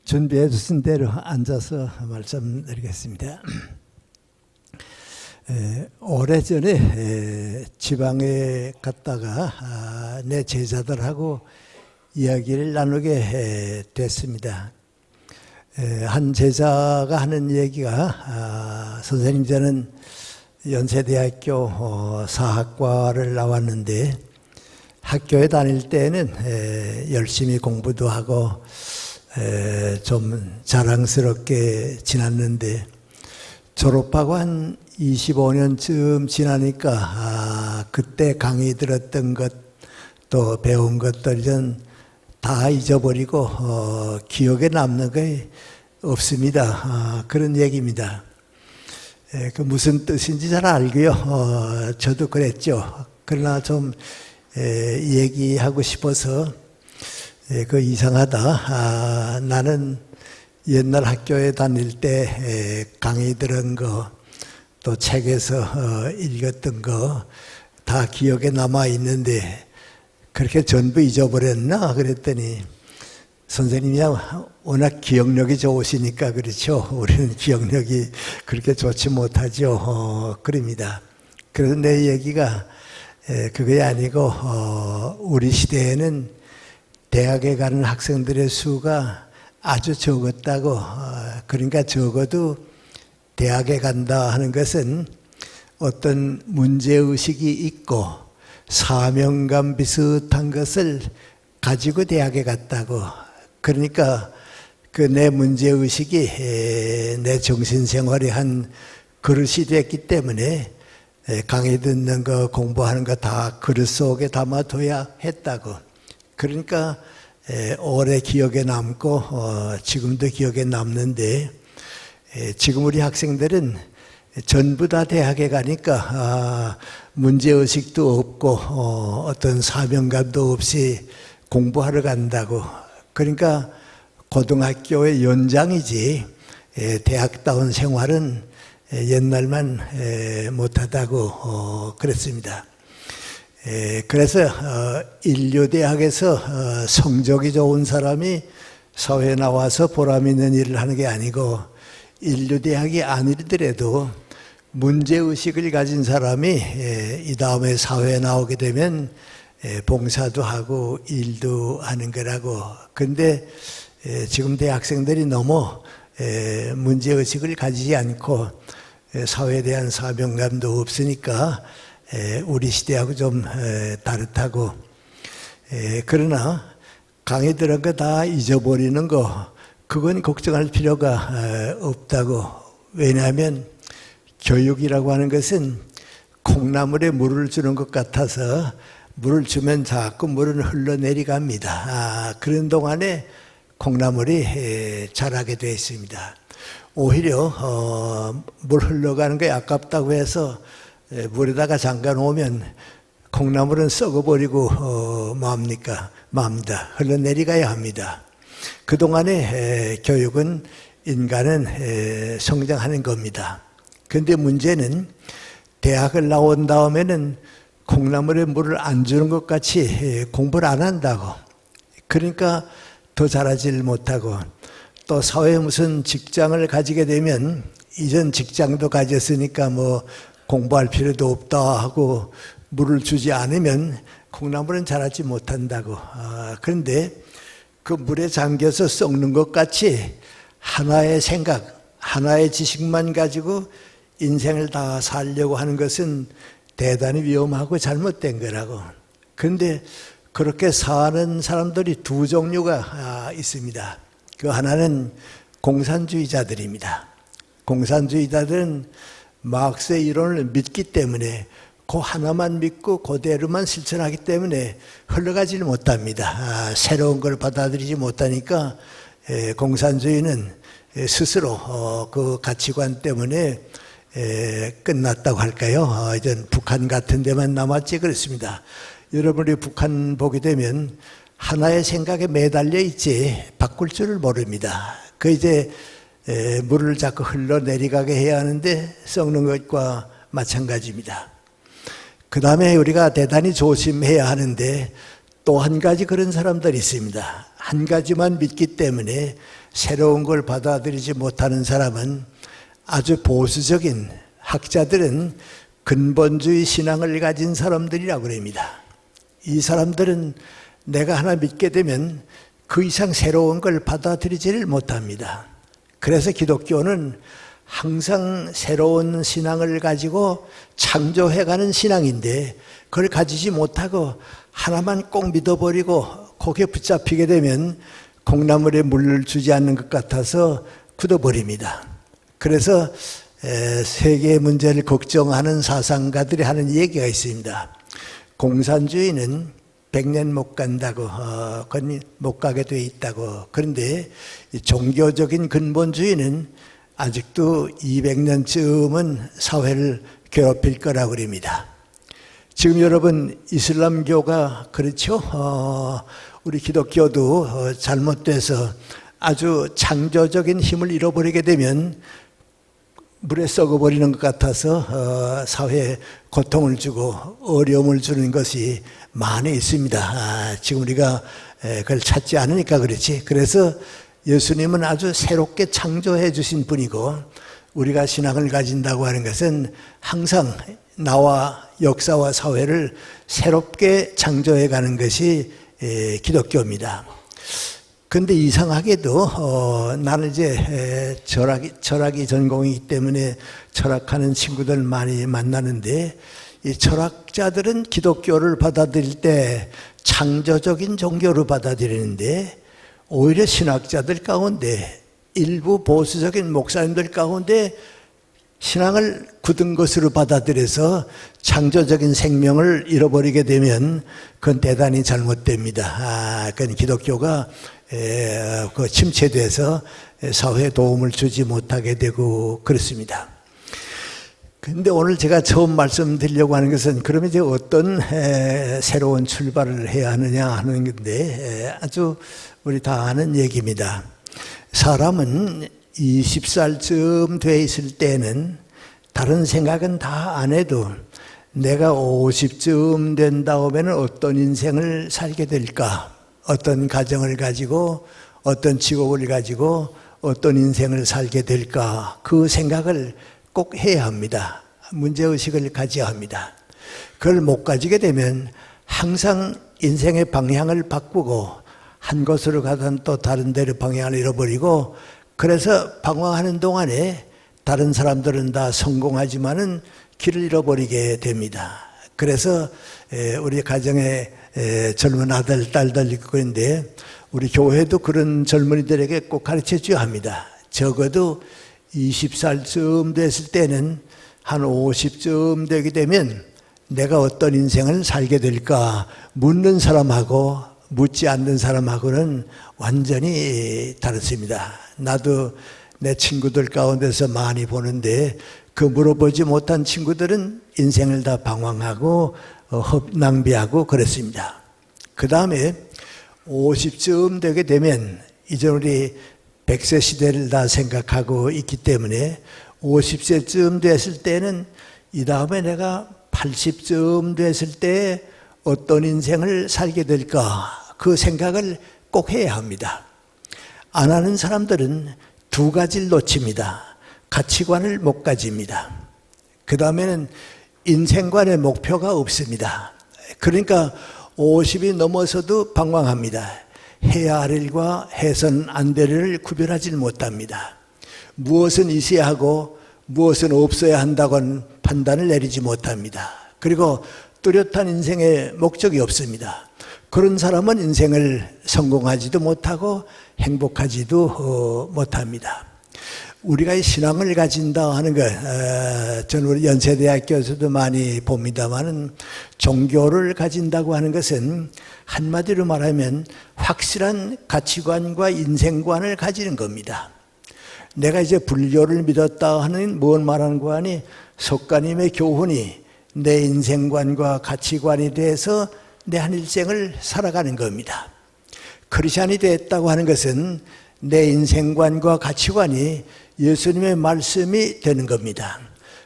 준비해 주신 대로 앉아서 말씀드리겠습니다. 오래전에 지방에 갔다가 내 제자들하고 이야기를 나누게 됐습니다. 한 제자가 하는 얘기가 선생님 저는 연세대학교 사학과를 나왔는데 학교에 다닐 때는 열심히 공부도 하고 좀 자랑스럽게 지났는데 졸업하고 한 25년쯤 지나니까 그때 강의 들었던 것 또 배운 것들은 다 잊어버리고 기억에 남는 게 없습니다. 그런 얘기입니다. 그 무슨 뜻인지 잘 알고요. 저도 그랬죠. 그러나 좀 얘기하고 싶어서 그 이상하다. 나는 옛날 학교에 다닐 때 강의 들은 거 또 책에서 읽었던 거 다 기억에 남아 있는데 그렇게 전부 잊어버렸나? 그랬더니 선생님이 워낙 기억력이 좋으시니까 그렇죠. 우리는 기억력이 그렇게 좋지 못하죠. 그럽니다. 그래서 내 얘기가 그게 아니고 우리 시대에는 대학에 가는 학생들의 수가 아주 적었다고. 그러니까 적어도 대학에 간다 하는 것은 어떤 문제의식이 있고 사명감 비슷한 것을 가지고 대학에 갔다고. 그러니까 그 내 문제의식이 내 정신생활의 한 그릇이 됐기 때문에 강의 듣는 거 공부하는 거 다 그릇 속에 담아둬야 했다고. 그러니까 오래 기억에 남고 지금도 기억에 남는데 지금 우리 학생들은 전부 다 대학에 가니까 문제의식도 없고 어떤 사명감도 없이 공부하러 간다고. 그러니까 고등학교의 연장이지 대학다운 생활은 옛날만 못하다고 그랬습니다. 그래서 인류대학에서 성적이 좋은 사람이 사회에 나와서 보람 있는 일을 하는 게 아니고 인류대학이 아니더라도 문제의식을 가진 사람이 이 다음에 사회에 나오게 되면 봉사도 하고 일도 하는 거라고. 그런데 지금 대학생들이 너무 문제의식을 가지지 않고 사회에 대한 사명감도 없으니까 우리 시대하고 좀 다르다고. 그러나 강의 들은 거 다 잊어버리는 거 그건 걱정할 필요가 없다고. 왜냐하면 교육이라고 하는 것은 콩나물에 물을 주는 것 같아서 물을 주면 자꾸 물은 흘러내려갑니다. 그런 동안에 콩나물이 자라게 되어 있습니다. 오히려 물 흘러가는 게 아깝다고 해서 물에다가 잠가 놓으면 콩나물은 썩어버리고 맙니다. 흘러내려가야 합니다. 그동안의 교육은 인간은 성장하는 겁니다. 그런데 문제는 대학을 나온 다음에는 콩나물에 물을 안 주는 것 같이 공부를 안 한다고. 그러니까 더 자라질 못하고 또 사회에 무슨 직장을 가지게 되면 이전 직장도 가졌으니까 뭐 공부할 필요도 없다 하고 물을 주지 않으면 콩나물은 자라지 못한다고. 그런데 그 물에 잠겨서 썩는 것 같이 하나의 생각, 하나의 지식만 가지고 인생을 다 살려고 하는 것은 대단히 위험하고 잘못된 거라고. 그런데 그렇게 사는 사람들이 두 종류가 있습니다. 그 하나는 공산주의자들입니다. 공산주의자들은 마르크스의 이론을 믿기 때문에 그 하나만 믿고 그대로만 실천하기 때문에 흘러가지를 못합니다. 새로운 걸 받아들이지 못하니까 공산주의는 스스로 그 가치관 때문에 끝났다고 할까요? 이제 북한 같은 데만 남았지 그렇습니다. 여러분이 북한 보게 되면 하나의 생각에 매달려 있지 바꿀 줄을 모릅니다. 그 이제 물을 자꾸 흘러내려가게 해야 하는데 썩는 것과 마찬가지입니다. 그 다음에 우리가 대단히 조심해야 하는데 또 한 가지 그런 사람들이 있습니다. 한 가지만 믿기 때문에 새로운 걸 받아들이지 못하는 사람은 아주 보수적인 학자들은 근본주의 신앙을 가진 사람들이라고 합니다. 이 사람들은 내가 하나 믿게 되면 그 이상 새로운 걸 받아들이지를 못합니다. 그래서 기독교는 항상 새로운 신앙을 가지고 창조해가는 신앙인데 그걸 가지지 못하고 하나만 꼭 믿어버리고 거기에 붙잡히게 되면 콩나물에 물을 주지 않는 것 같아서 굳어버립니다. 그래서 세계 문제를 걱정하는 사상가들이 하는 얘기가 있습니다. 공산주의는 100년 못 간다고, 못 가게 돼 있다고. 그런데 종교적인 근본주의는 아직도 200년쯤은 사회를 괴롭힐 거라고 그럽니다. 지금 여러분 이슬람교가 그렇죠? 우리 기독교도 잘못돼서 아주 창조적인 힘을 잃어버리게 되면 물에 썩어버리는 것 같아서 사회에 고통을 주고 어려움을 주는 것이 많이 있습니다. 지금 우리가 그걸 찾지 않으니까 그렇지. 그래서 예수님은 아주 새롭게 창조해 주신 분이고 우리가 신앙을 가진다고 하는 것은 항상 나와 역사와 사회를 새롭게 창조해 가는 것이 기독교입니다. 근데 이상하게도 나는 이제 철학이 전공이기 때문에 철학하는 친구들 많이 만나는데 이 철학자들은 기독교를 받아들일 때 창조적인 종교로 받아들이는데 오히려 신학자들 가운데 일부 보수적인 목사님들 가운데 신앙을 굳은 것으로 받아들여서 창조적인 생명을 잃어버리게 되면 그건 대단히 잘못됩니다. 그건 기독교가 침체돼서 사회에 도움을 주지 못하게 되고 그렇습니다. 근데 오늘 제가 처음 말씀드리려고 하는 것은 그러면 이제 어떤 새로운 출발을 해야 하느냐 하는 건데 아주 우리 다 아는 얘기입니다. 사람은 20살쯤 돼 있을 때는 다른 생각은 다 안 해도 내가 50쯤 된 다음에는 어떤 인생을 살게 될까? 어떤 가정을 가지고 어떤 직업을 가지고 어떤 인생을 살게 될까? 그 생각을 꼭 해야 합니다. 문제의식을 가져야 합니다. 그걸 못 가지게 되면 항상 인생의 방향을 바꾸고 한 곳으로 가던 또 다른 데로 방향을 잃어버리고 그래서 방황하는 동안에 다른 사람들은 다 성공하지만은 길을 잃어버리게 됩니다. 그래서 우리 가정에 젊은 아들, 딸들 있고 그런데 우리 교회도 그런 젊은이들에게 꼭 가르쳐 줘야 합니다. 적어도 20살쯤 됐을 때는 한 50쯤 되게 되면 내가 어떤 인생을 살게 될까 묻는 사람하고 묻지 않는 사람하고는 완전히 다릅니다. 나도 내 친구들 가운데서 많이 보는데 그 물어보지 못한 친구들은 인생을 다 방황하고 낭비하고 그랬습니다. 그 다음에 50쯤 되게 되면 이제 우리 100세 시대를 다 생각하고 있기 때문에 50세쯤 됐을 때는 이 다음에 내가 80쯤 됐을 때 어떤 인생을 살게 될까 그 생각을 꼭 해야 합니다. 안 하는 사람들은 두 가지를 놓칩니다. 가치관을 못 가집니다. 그 다음에는 인생관의 목표가 없습니다. 그러니까 50이 넘어서도 방황합니다. 해야 할 일과 해선 안 될 일을 구별하지 못합니다. 무엇은 있어야 하고 무엇은 없어야 한다고는 판단을 내리지 못합니다. 그리고 뚜렷한 인생의 목적이 없습니다. 그런 사람은 인생을 성공하지도 못하고 행복하지도 못합니다. 우리가 신앙을 가진다 하는 것, 저는 우리 연세대학교에서도 많이 봅니다만은 종교를 가진다고 하는 것은 한마디로 말하면 확실한 가치관과 인생관을 가지는 겁니다. 내가 이제 불교를 믿었다 하는 무엇 말하는 거 아니 석가님의 교훈이 내 인생관과 가치관이 돼서 내 한 일생을 살아가는 겁니다. 크리스찬이 됐다고 하는 것은 내 인생관과 가치관이 예수님의 말씀이 되는 겁니다.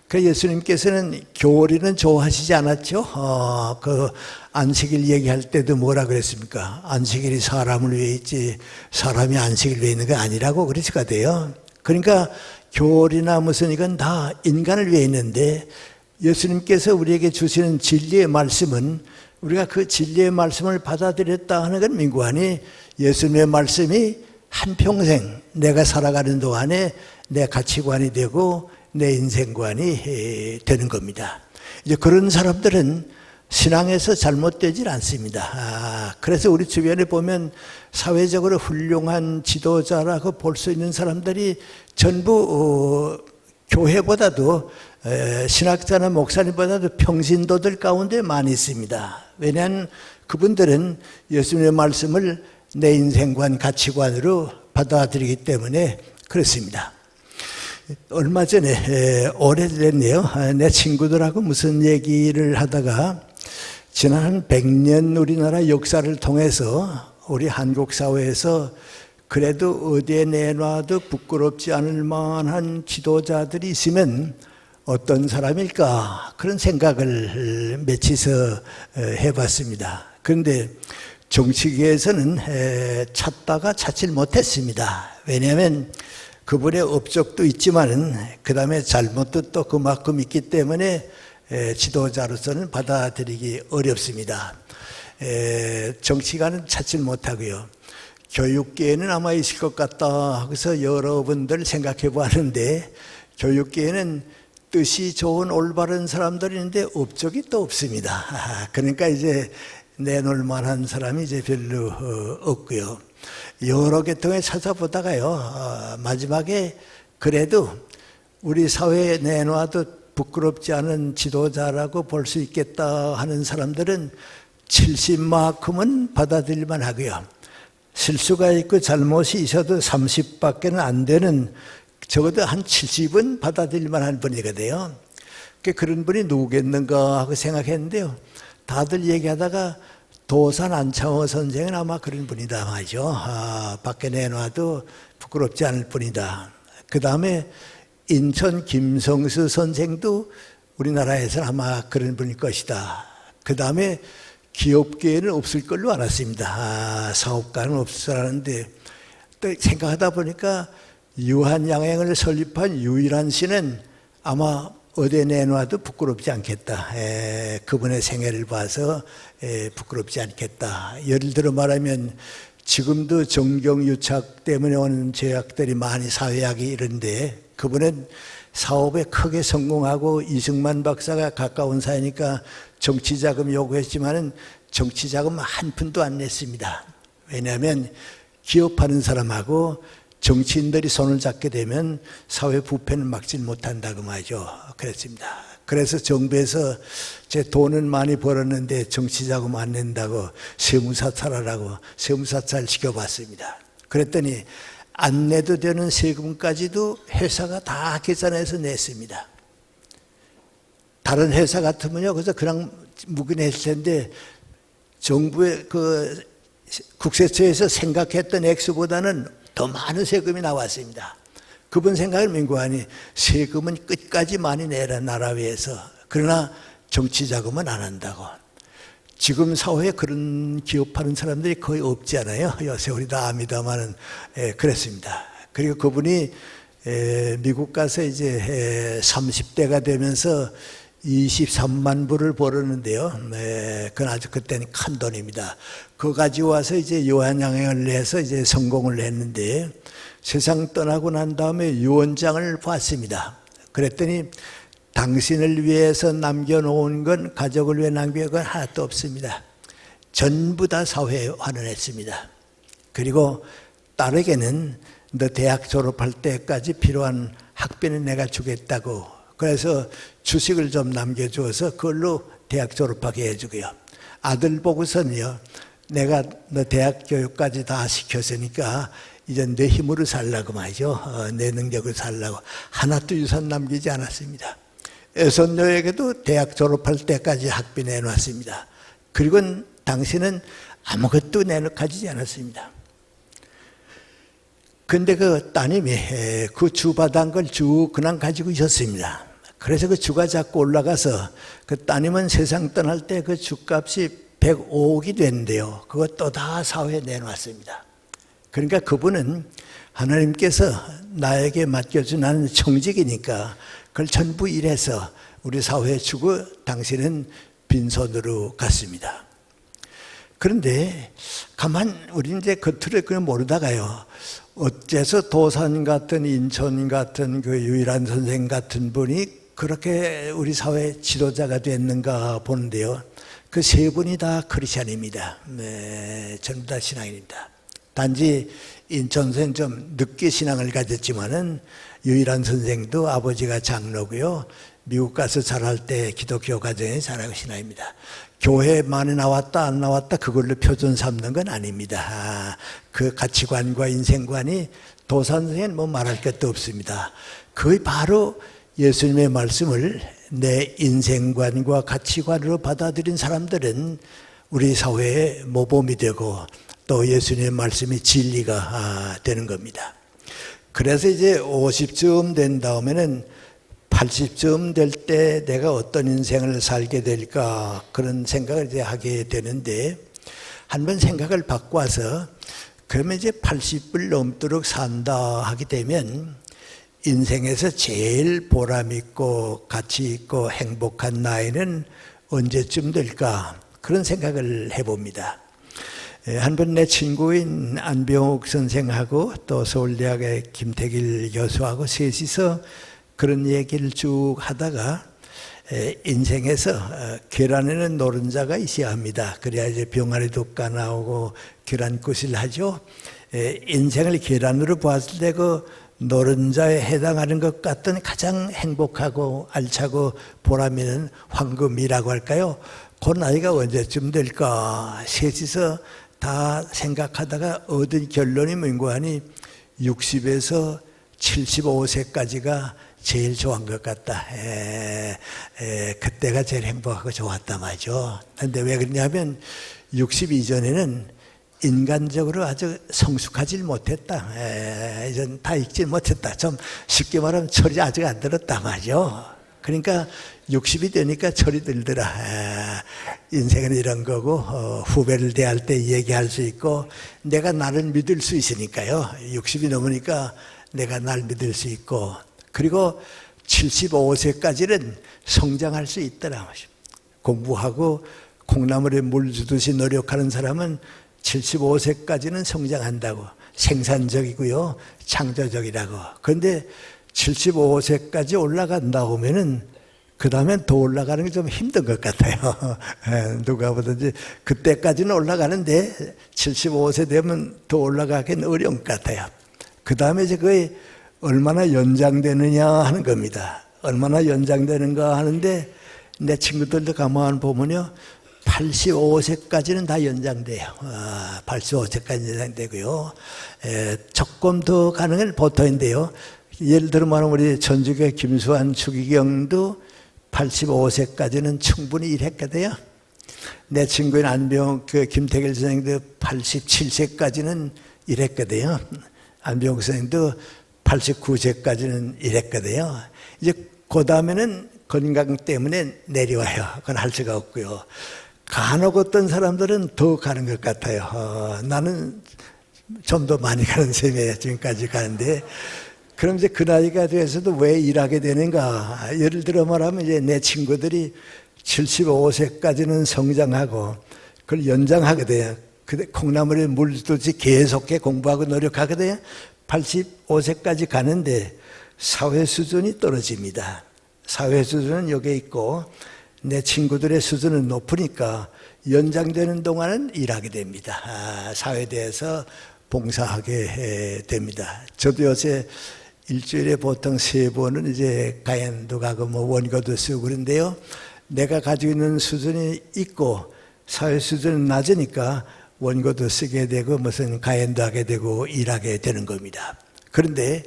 그 예수님께서는 교리는 좋아하시지 않았죠? 그 안식일 얘기할 때도 뭐라 그랬습니까? 안식일이 사람을 위해 있지 사람이 안식일 위해 있는 게 아니라고 그러시거든요. 그러니까 교리나 무슨 이건 다 인간을 위해 있는데 예수님께서 우리에게 주시는 진리의 말씀은 우리가 그 진리의 말씀을 받아들였다 하는 건 민구하니 예수님의 말씀이 한평생 내가 살아가는 동안에 내 가치관이 되고 내 인생관이 되는 겁니다. 이제 그런 사람들은 신앙에서 잘못되질 않습니다. 그래서 우리 주변에 보면 사회적으로 훌륭한 지도자라고 볼 수 있는 사람들이 전부 교회보다도 신학자나 목사님보다도 평신도들 가운데 많이 있습니다. 왜냐하면 그분들은 예수님의 말씀을 내 인생관, 가치관으로 받아들이기 때문에 그렇습니다. 얼마 전에 오래됐네요. 내 친구들하고 무슨 얘기를 하다가 지난 100년 우리나라 역사를 통해서 우리 한국 사회에서 그래도 어디에 내놔도 부끄럽지 않을 만한 지도자들이 있으면 어떤 사람일까 그런 생각을 며칠서 해봤습니다. 그런데 정치계에서는 찾다가 찾질 못했습니다. 왜냐하면 그분의 업적도 있지만은 그 다음에 잘못도 또 그만큼 있기 때문에 지도자로서는 받아들이기 어렵습니다. 정치가는 찾질 못하고요. 교육계에는 아마 있을 것 같다 하고서 여러분들 생각해 보았는데 교육계에는 뜻이 좋은 올바른 사람들이 있는데 업적이 또 없습니다. 그러니까 이제 내놓을 만한 사람이 이제 별로 없고요. 여러 개 통해 찾아보다가요, 마지막에 그래도 우리 사회에 내놔도 부끄럽지 않은 지도자라고 볼 수 있겠다 하는 사람들은 70만큼은 받아들일만 하고요. 실수가 있고 잘못이 있어도 30밖에는 안 되는 적어도 한 70은 받아들일만 한 분이거든요. 그런 분이 누구겠는가 하고 생각했는데요. 다들 얘기하다가 도산 안창호 선생은 아마 그런 분이다 말이죠. 밖에 내놔도 부끄럽지 않을 뿐이다. 그 다음에 인천 김성수 선생도 우리나라에서는 아마 그런 분일 것이다. 그 다음에 기업계에는 없을 걸로 알았습니다. 사업가는 없을 줄 알았는데 또 생각하다 보니까 유한양행을 설립한 유일한 씨는 아마 어디에 내놔도 부끄럽지 않겠다. 그분의 생애를 봐서 부끄럽지 않겠다. 예를 들어 말하면 지금도 정경유착 때문에 오는 죄악들이 많이 사회학이 이런데 그분은 사업에 크게 성공하고 이승만 박사가 가까운 사이니까 정치자금 요구했지만은 정치자금 한 푼도 안 냈습니다. 왜냐하면 기업하는 사람하고 정치인들이 손을 잡게 되면 사회 부패는 막지 못한다고 말이죠. 그랬습니다. 그래서 정부에서 제 돈은 많이 벌었는데 정치자금 안 낸다고 세무사찰하라고 세무사찰 시켜봤습니다. 그랬더니 안 내도 되는 세금까지도 회사가 다 계산해서 냈습니다. 다른 회사 같으면요, 그래서 그냥 묵인했을 텐데 정부의 그 국세처에서 생각했던 액수보다는 더 많은 세금이 나왔습니다. 그분 생각을 민구하니 세금은 끝까지 많이 내라 나라 위해서. 그러나 정치자금은 안 한다고. 지금 사회에 그런 기업하는 사람들이 거의 없지 않아요. 요새 우리 다 압니다만은 그랬습니다. 그리고 그분이 미국 가서 이제 30대가 되면서 23만 불을 벌었는데요. 그건 아주 그때는 큰 돈입니다. 그거 가지고 와서 이제 유한양행을 해서 이제 성공을 했는데 세상 떠나고 난 다음에 유언장을 봤습니다. 그랬더니 당신을 위해서 남겨놓은 건 가족을 위해 낭비한 건 하나도 없습니다. 전부 다 사회에 환원했습니다. 그리고 딸에게는 너 대학 졸업할 때까지 필요한 학비는 내가 주겠다고 그래서 주식을 좀 남겨주어서 그걸로 대학 졸업하게 해주고요. 아들 보고서는요. 내가 너 대학 교육까지 다 시켰으니까 이제 내 힘으로 살라고 말이죠. 내 능력을 살라고. 하나도 유산 남기지 않았습니다. 애손녀에게도 대학 졸업할 때까지 학비 내놨습니다. 그리고 당신은 아무것도 내놓지 않았습니다. 근데 그 따님이 그 주받은 걸 쭉 그냥 가지고 있었습니다. 그래서 그 주가 자꾸 올라가서 그 따님은 세상 떠날 때 그 주값이 105억이 됐는데요. 그것도 다 사회에 내놓았습니다. 그러니까 그분은 하나님께서 나에게 맡겨준 나는 청직이니까 그걸 전부 일해서 우리 사회에 주고 당신은 빈손으로 갔습니다. 그런데 가만 우리 이제 겉으로 그냥 모르다가요. 어째서 도산 같은 인천 같은 그 유일한 선생 같은 분이 그렇게 우리 사회 지도자가 됐는가 보는데요. 그 세 분이 다 크리스찬입니다. 네, 전부 다 신앙인입니다. 단지 인천 선생 좀 늦게 신앙을 가졌지만은 유일한 선생도 아버지가 장로고요. 미국 가서 자랄 때 기독교 가정에 자라고 신앙입니다. 교회 많이 나왔다 안 나왔다 그걸로 표준 삼는 건 아닙니다. 그 가치관과 인생관이 도산 선생은 뭐 말할 것도 없습니다. 그게 바로 예수님의 말씀을 내 인생관과 가치관으로 받아들인 사람들은 우리 사회의 모범이 되고 또 예수님의 말씀이 진리가 되는 겁니다. 그래서 이제 50쯤 된 다음에는 80쯤 될 때 내가 어떤 인생을 살게 될까 그런 생각을 이제 하게 되는데 한번 생각을 바꿔서 그러면 이제 80을 넘도록 산다 하게 되면 인생에서 제일 보람 있고 가치 있고 행복한 나이는 언제쯤 될까 그런 생각을 해봅니다. 한번 내 친구인 안병옥 선생하고 또 서울대학의 김태길 교수하고 셋이서 그런 얘기를 쭉 하다가 인생에서 계란에는 노른자가 있어야 합니다. 그래야 이제 병아리 독가 나오고 계란굿을 하죠. 인생을 계란으로 보았을 때 그 노른자에 해당하는 것 같은 가장 행복하고 알차고 보람 있는 황금이라고 할까요? 그 나이가 언제쯤 될까? 셋이서 다 생각하다가 얻은 결론이 뭔가 하니 60에서 75세까지가 제일 좋은 것 같다. 그때가 제일 행복하고 좋았다 말이죠. 그런데 왜 그러냐면 60 이전에는 인간적으로 아주 성숙하지 못했다. 이전 다 읽지 못했다. 좀 쉽게 말하면 철이 아직 안 들었다 말이죠. 그러니까 60이 되니까 철이 들더라. 인생은 이런 거고 후배를 대할 때 얘기할 수 있고 내가 나를 믿을 수 있으니까요. 60이 넘으니까 내가 날 믿을 수 있고 그리고 75세까지는 성장할 수 있더라. 공부하고 콩나물에 물 주듯이 노력하는 사람은 75세까지는 성장한다고 생산적이고요 창조적이라고. 그런데 75세까지 올라간다 하면은 그 다음엔 더 올라가는 게 좀 힘든 것 같아요. 누가 보든지 그때까지는 올라가는데 75세 되면 더 올라가기는 어려운 것 같아요. 그 다음에 이제 그게 얼마나 연장되느냐 하는 겁니다. 얼마나 연장되는가 하는데 내 친구들도 가만 보면요 85세까지는 다 연장돼요. 85세까지 연장되고요. 조금 더 가는 건 보통인데요. 예를 들어 말하면 우리 전주교회 김수환 추기경도 85세까지는 충분히 일했거든요. 내 친구인 안병 그 김태길 선생도 87세까지는 일했거든요. 안병 선생도 89세까지는 일했거든요. 이제 그 다음에는 건강 때문에 내려와요. 그건 할 수가 없고요. 간혹 어떤 사람들은 더 가는 것 같아요. 나는 좀 더 많이 가는 셈이에요. 지금까지 가는데. 그럼 이제 그 나이가 돼서도 왜 일하게 되는가? 예를 들어 말하면 이제 내 친구들이 75세까지는 성장하고 그걸 연장하거든요. 근데 콩나물에 물 주듯이 계속해 공부하고 노력하거든요. 85세까지 가는데 사회 수준이 떨어집니다. 사회 수준은 여기에 있고 내 친구들의 수준은 높으니까 연장되는 동안은 일하게 됩니다. 사회대에서 봉사하게 됩니다. 저도 요새 일주일에 보통 3번은 이제 가연도 가고 뭐 원고도 쓰고 그런데요. 내가 가지고 있는 수준이 있고 사회 수준은 낮으니까 원고도 쓰게 되고 무슨 가연도 하게 되고 일하게 되는 겁니다. 그런데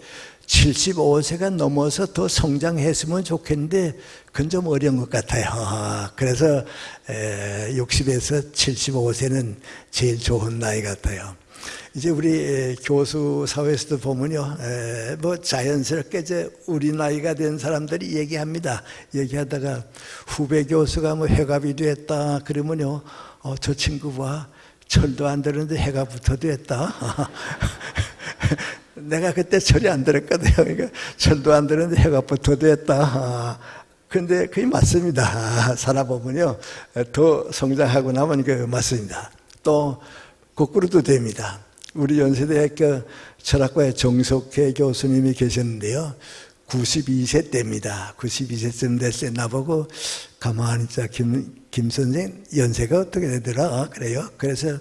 75세가 넘어서 더 성장했으면 좋겠는데 그건 좀 어려운 것 같아요. 그래서 60에서 75세는 제일 좋은 나이 같아요. 이제 우리 교수 사회에서도 보면요, 뭐 자연스럽게 이제 우리 나이가 된 사람들이 얘기합니다. 얘기하다가 후배 교수가 뭐 회갑이 됐다 그러면요, 저 친구와 철도 안 들었는데 해가 붙어도 했다. 내가 그때 철이 안 들었거든요. 그러니까 철도 안 들었는데 해가 붙어도 했다. 근데 그게 맞습니다. 살아보면요, 더 성장하고 나면 그 맞습니다. 또 거꾸로도 됩니다. 우리 연세대학교 철학과에 정석회 교수님이 계셨는데요, 92세 때입니다. 92세쯤 됐을 때 나보고 가만히 있자, 김 선생 연세가 어떻게 되더라? 그래요. 그래서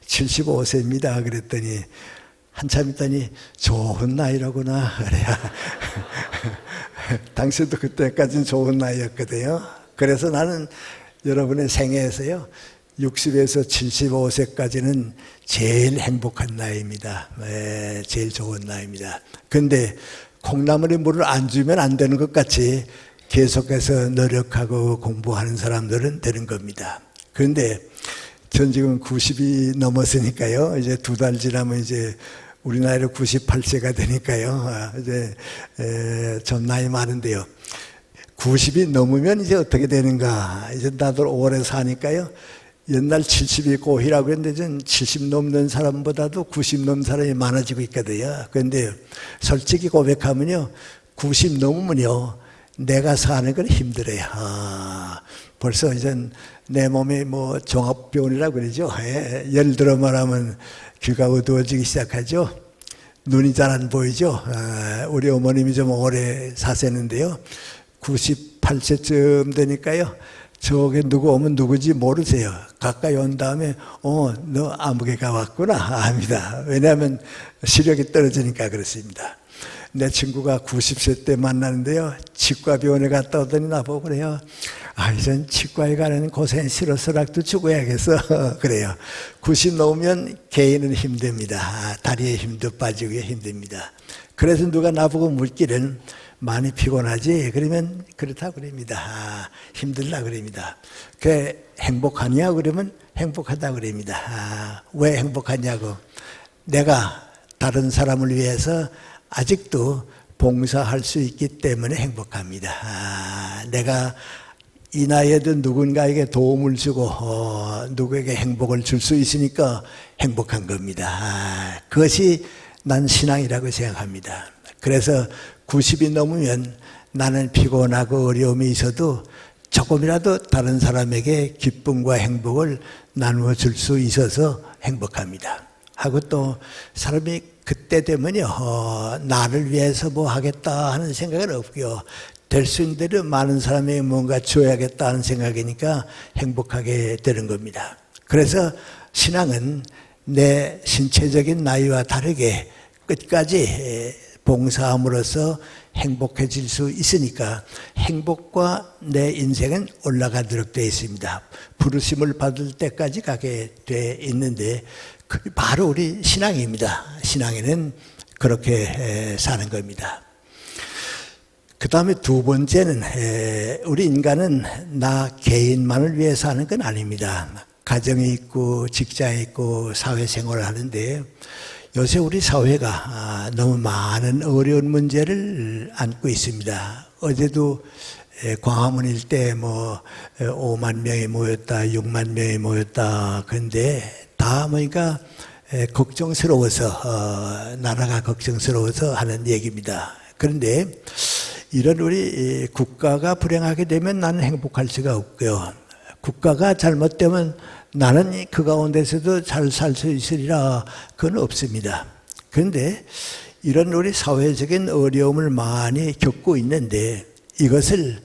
75세입니다. 그랬더니 한참 있더니 좋은 나이라구나. 그래요. 당시도 그때까지는 좋은 나이였거든요. 그래서 나는 여러분의 생애에서요, 60에서 75세까지는 제일 행복한 나이입니다. 네, 제일 좋은 나이입니다. 근데 콩나물에 물을 안 주면 안 되는 것 같이 계속해서 노력하고 공부하는 사람들은 되는 겁니다. 그런데 전 지금 90이 넘었으니까요, 이제 2달 지나면 이제 우리 나이로 98세가 되니까요, 이제 좀 나이 많은데요. 90이 넘으면 이제 어떻게 되는가? 이제 나도 오래 사니까요. 옛날 70이 고희라고 했는데 전 70 넘는 사람보다도 90 넘는 사람이 많아지고 있거든요. 그런데 솔직히 고백하면요, 90 넘으면요, 내가 사는 건 힘들어요. 벌써 이제 내 몸이 뭐 종합병원이라고 그러죠. 예를 들어 말하면 귀가 어두워지기 시작하죠. 눈이 잘 안 보이죠. 우리 어머님이 좀 오래 사셨는데요, 98세쯤 되니까요, 저게 누구 오면 누구지 모르세요. 가까이 온 다음에 너 아무개가 왔구나 압니다. 왜냐하면 시력이 떨어지니까 그렇습니다. 내 친구가 90세 때 만나는데요, 치과병원에 갔다 오더니 나보고 그래요. 이젠 치과에 가는 고생 싫어서라도 죽어야겠어. 그래요. 90 넘으면 개인은 힘듭니다. 다리에 힘도 빠지고 힘듭니다. 그래서 누가 나보고 묻기를 많이 피곤하지? 그러면 그렇다고 그럽니다. 힘들다 그럽니다. 그 행복하냐? 그러면 행복하다 그럽니다. 왜 행복하냐고. 내가 다른 사람을 위해서 아직도 봉사할 수 있기 때문에 행복합니다. 내가 이 나이에도 누군가에게 도움을 주고 누구에게 행복을 줄 수 있으니까 행복한 겁니다. 그것이 난 신앙이라고 생각합니다. 그래서 90이 넘으면 나는 피곤하고 어려움이 있어도 조금이라도 다른 사람에게 기쁨과 행복을 나누어 줄 수 있어서 행복합니다. 하고 또 사람이 그때 되면요, 나를 위해서 뭐 하겠다 하는 생각은 없고요, 될 수 있는 대로 많은 사람에게 뭔가 줘야겠다 하는 생각이니까 행복하게 되는 겁니다. 그래서 신앙은 내 신체적인 나이와 다르게 끝까지 봉사함으로써 행복해질 수 있으니까 행복과 내 인생은 올라가도록 되어 있습니다. 부르심을 받을 때까지 가게 돼 있는데 그게 바로 우리 신앙입니다. 신앙에는 그렇게 사는 겁니다. 그 다음에 두 번째는 우리 인간은 나 개인만을 위해서 하는 건 아닙니다. 가정이 있고 직장이 있고 사회생활을 하는데 요새 우리 사회가 너무 많은 어려운 문제를 안고 있습니다. 어제도 광화문 일대 뭐 5만 명이 모였다, 6만 명이 모였다. 그런데 다 보니까 걱정스러워서, 나라가 걱정스러워서 하는 얘기입니다. 그런데 이런 우리 국가가 불행하게 되면 나는 행복할 수가 없고요, 국가가 잘못되면 나는 그 가운데서도 잘 살 수 있으리라, 그건 없습니다. 그런데 이런 우리 사회적인 어려움을 많이 겪고 있는데 이것을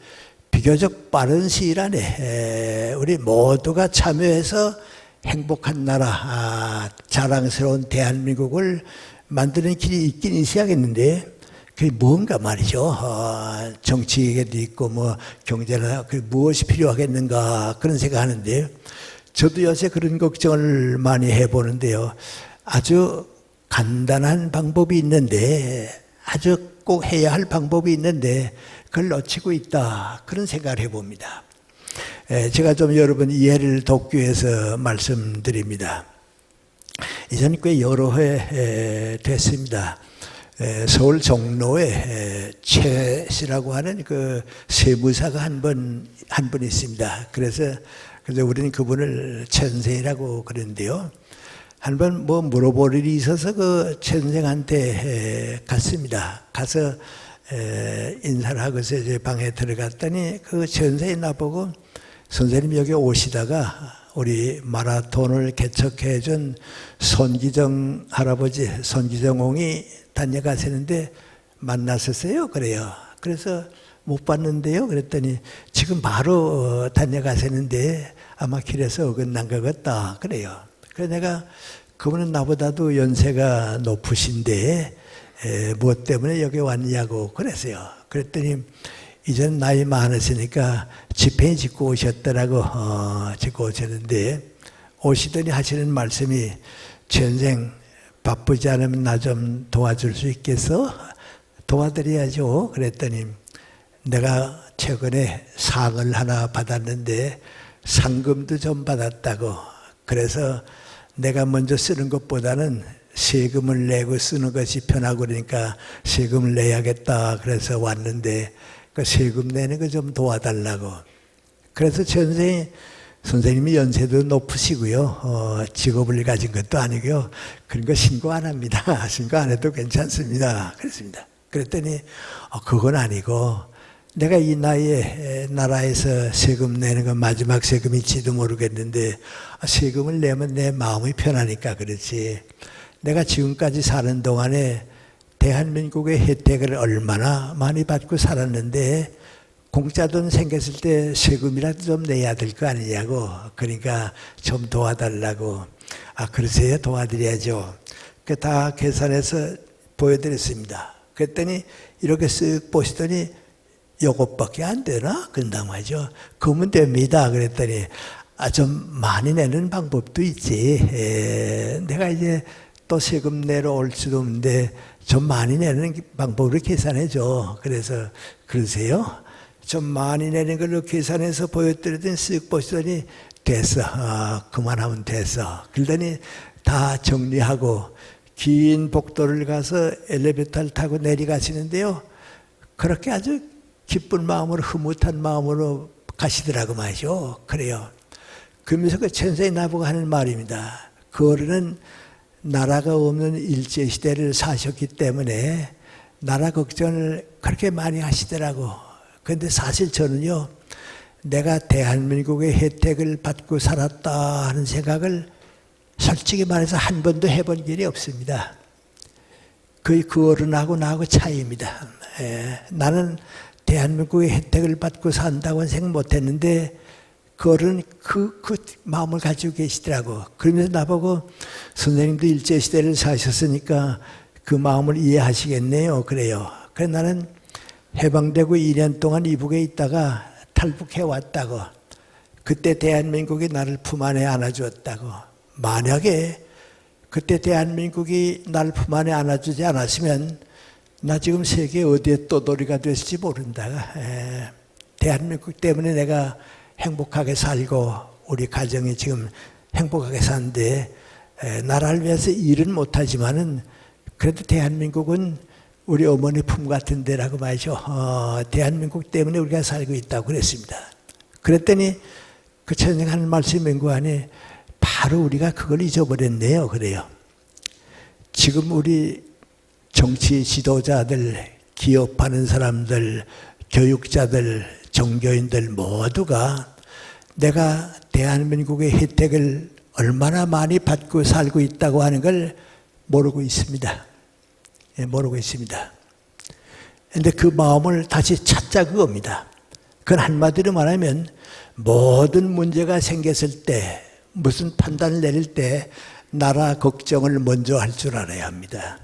비교적 빠른 시일 안에 우리 모두가 참여해서 행복한 나라, 자랑스러운 대한민국을 만드는 길이 있긴 있어야겠는데 그게 뭔가 말이죠. 정치에도 있고 뭐 경제나 무엇이 필요하겠는가 그런 생각하는데 저도 요새 그런 걱정을 많이 해보는데요. 아주 간단한 방법이 있는데 아주 꼭 해야 할 방법이 있는데 그걸 놓치고 있다. 그런 생각을 해봅니다. 제가 좀 여러분 이해를 돕기 위해서 말씀드립니다. 이전 꽤 여러 해 됐습니다. 서울 종로에 최 씨라고 하는 그 세무사가 한 분 있습니다. 그래서 우리는 그분을 최 선생이라고 그러는데요. 한번 뭐 물어볼 일이 있어서 그 최 선생한테 갔습니다. 가서 인사를 하고서 이제 방에 들어갔더니 그 최 선생이 나보고 선생님 여기 오시다가 우리 마라톤을 개척해 준 손기정 할아버지, 손기정 옹이 다녀가시는데 만났었어요. 그래요. 그래서 못 봤는데요. 그랬더니 지금 바로 다녀가시는데 아마 길에서 어긋난 것 같다. 그래요. 그래서 내가 그분은 나보다도 연세가 높으신데 무엇 때문에 여기 왔냐고 그랬어요. 그랬더니 이젠 나이 많으시니까 집행 짓고 오셨더라고. 짓고 오셨는데 오시더니 하시는 말씀이 최 선생 바쁘지 않으면 나 좀 도와줄 수 있겠어? 도와드려야죠. 그랬더니 내가 최근에 상을 하나 받았는데 상금도 좀 받았다고. 그래서 내가 먼저 쓰는 것보다는 세금을 내고 쓰는 것이 편하고 그러니까 세금을 내야겠다. 그래서 왔는데 그 세금 내는 거 좀 도와달라고. 그래서 선생님이 연세도 높으시고요. 직업을 가진 것도 아니고요. 그런 거 신고 안 합니다. 신고 안 해도 괜찮습니다. 그랬습니다. 그랬더니 그건 아니고 내가 이 나이에 나라에서 세금 내는 건 마지막 세금일지도 모르겠는데 세금을 내면 내 마음이 편하니까 그렇지. 내가 지금까지 사는 동안에 대한민국의 혜택을 얼마나 많이 받고 살았는데 공짜 돈 생겼을 때 세금이라도 좀 내야 될 거 아니냐고. 그러니까 좀 도와달라고. 그러세요? 도와드려야죠. 다 계산해서 보여드렸습니다. 그랬더니 이렇게 쓱 보시더니 요것밖에 안 되나? 그런단 말이죠. 그러면 됩니다. 그랬더니 좀 많이 내는 방법도 있지. 내가 이제 또 세금 내러 올 수도 없는데 좀 많이 내는 방법으로 계산해줘. 그래서 그러세요? 좀 많이 내는 걸로 계산해서 보여드리더니 쓱 보시더니 됐어. 그만하면 됐어. 그러더니 다 정리하고 긴 복도를 가서 엘리베이터를 타고 내려가시는데요. 그렇게 아주 기쁜 마음으로 흐뭇한 마음으로 가시더라고 말이죠. 그래요. 그러면서 그 천사의 나보고 하는 말입니다. 그 어른은 나라가 없는 일제시대를 사셨기 때문에 나라 걱정을 그렇게 많이 하시더라고. 그런데 사실 저는요, 내가 대한민국의 혜택을 받고 살았다 하는 생각을 솔직히 말해서 한 번도 해본 일이 없습니다. 거의 그 어른하고 나하고 차이입니다. 나는 대한민국의 혜택을 받고 산다고는 생각 못했는데 그 어른은 그 마음을 가지고 계시더라고. 그러면서 나보고 선생님도 일제시대를 사셨으니까 그 마음을 이해하시겠네요. 그래요. 그래서 나는 해방되고 2년 동안 이북에 있다가 탈북해 왔다고. 그때 대한민국이 나를 품 안에 안아주었다고. 만약에 그때 대한민국이 나를 품 안에 안아주지 않았으면 나 지금 세계 어디에 떠돌이가 됐을지 모른다. 대한민국 때문에 내가 행복하게 살고 우리 가정이 지금 행복하게 사는데 나라를 위해서 일은 못하지만은 그래도 대한민국은 우리 어머니 품 같은 데라고 말이죠. 대한민국 때문에 우리가 살고 있다고 그랬습니다. 그랬더니 그 천생 하는 말씀이 맹구 안에 바로 우리가 그걸 잊어버렸네요. 그래요. 지금 우리 정치 지도자들, 기업하는 사람들, 교육자들, 종교인들 모두가 내가 대한민국의 혜택을 얼마나 많이 받고 살고 있다고 하는 걸 모르고 있습니다. 모르고 있습니다. 그런데 그 마음을 다시 찾자 그겁니다. 그건 한마디로 말하면 모든 문제가 생겼을 때 무슨 판단을 내릴 때 나라 걱정을 먼저 할 줄 알아야 합니다.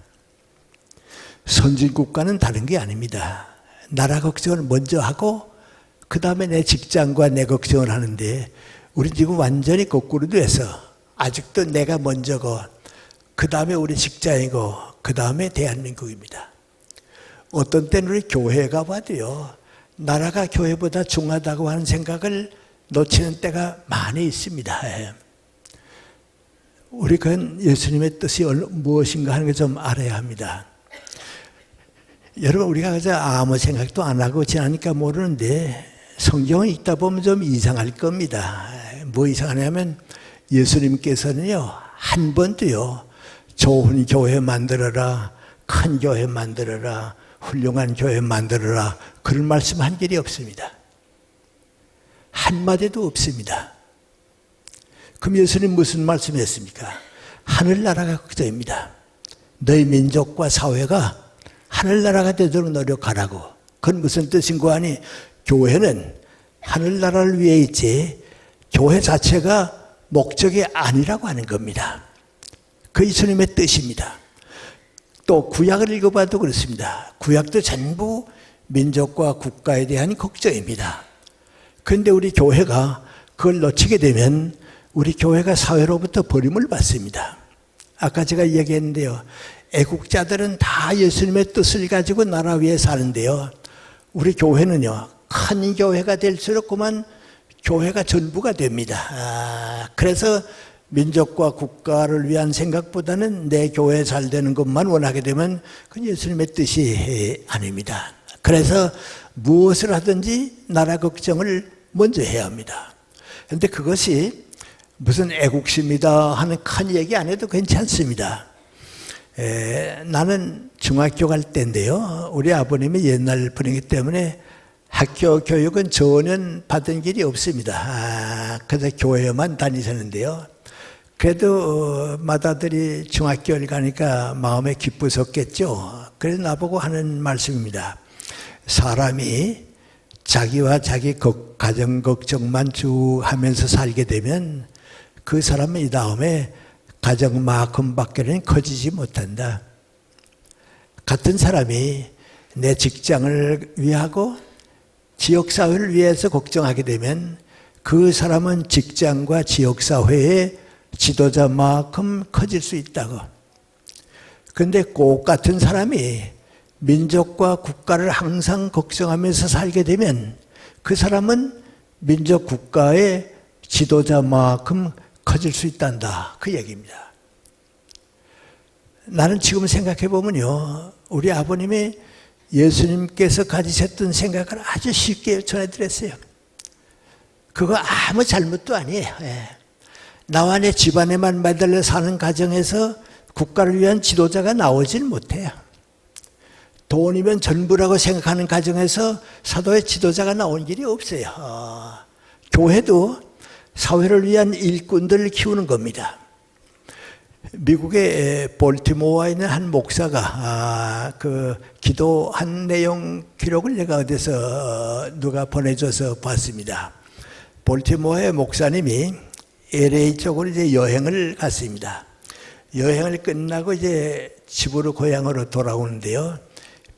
선진국가는 다른 게 아닙니다. 나라 걱정을 먼저 하고 그 다음에 내 직장과 내 걱정을 하는데 우리 지금 완전히 거꾸로 돼서 아직도 내가 먼저고 그 다음에 우리 직장이고 그 다음에 대한민국입니다. 어떤 때는 우리 교회가 봐도요, 나라가 교회보다 중요하다고 하는 생각을 놓치는 때가 많이 있습니다. 예. 우리 그 예수님의 뜻이 무엇인가 하는 걸 좀 알아야 합니다. 여러분, 우리가 그저 아무 생각도 안 하고 지나니까 모르는데 성경을 읽다 보면 좀 이상할 겁니다. 뭐 이상하냐면 예수님께서는요, 한 번도요, 좋은 교회 만들어라, 큰 교회 만들어라, 훌륭한 교회 만들어라, 그런 말씀 한 길이 없습니다. 한마디도 없습니다. 그럼 예수님 무슨 말씀했습니까? 하늘나라가 걱정입니다. 너희 민족과 사회가 하늘나라가 되도록 노력하라고. 그건 무슨 뜻인고 하니, 교회는 하늘나라를 위해 있지 교회 자체가 목적이 아니라고 하는 겁니다. 그 예수님의 뜻입니다. 또 구약을 읽어봐도 그렇습니다. 구약도 전부 민족과 국가에 대한 걱정입니다. 그런데 우리 교회가 그걸 놓치게 되면 우리 교회가 사회로부터 버림을 받습니다. 아까 제가 얘기했는데요, 애국자들은 다 예수님의 뜻을 가지고 나라 위에 사는데요, 우리 교회는요, 큰 교회가 될수록 그만 교회가 전부가 됩니다. 그래서 민족과 국가를 위한 생각보다는 내 교회 잘 되는 것만 원하게 되면 그건 예수님의 뜻이 아닙니다. 그래서 무엇을 하든지 나라 걱정을 먼저 해야 합니다. 그런데 그것이 무슨 애국심이다 하는 큰 얘기 안 해도 괜찮습니다. 나는 중학교 갈 때인데요, 우리 아버님이 옛날 분이기 때문에 학교 교육은 전혀 받은 길이 없습니다. 그래서 교회만 다니셨는데요, 그래도 맏아들이 중학교를 가니까 마음에 기쁘셨겠죠. 그래서 나보고 하는 말씀입니다. 사람이 자기와 자기 가정 걱정만 쭉 하면서 살게 되면 그 사람은 이 다음에 가정만큼밖에는 커지지 못한다. 같은 사람이 내 직장을 위하고 지역사회를 위해서 걱정하게 되면 그 사람은 직장과 지역사회의 지도자만큼 커질 수 있다고. 그런데 꼭 같은 사람이 민족과 국가를 항상 걱정하면서 살게 되면 그 사람은 민족 국가의 지도자만큼 커질 수 있단다, 그 얘기입니다. 나는 지금 생각해 보면요, 우리 아버님이 예수님께서 가지셨던 생각을 아주 쉽게 전해드렸어요. 그거 아무 잘못도 아니에요. 나와 내 집안에만 매달려 사는 가정에서 국가를 위한 지도자가 나오질 못해요. 돈이면 전부라고 생각하는 가정에서 사도의 지도자가 나온 길이 없어요. 교회도 사회를 위한 일꾼들을 키우는 겁니다. 미국의 볼티모어에 있는 한 목사가 그 기도한 내용 기록을 내가 어디서 누가 보내줘서 봤습니다. 볼티모어의 목사님이 LA 쪽으로 이제 여행을 갔습니다. 여행을 끝나고 이제 집으로 고향으로 돌아오는데요,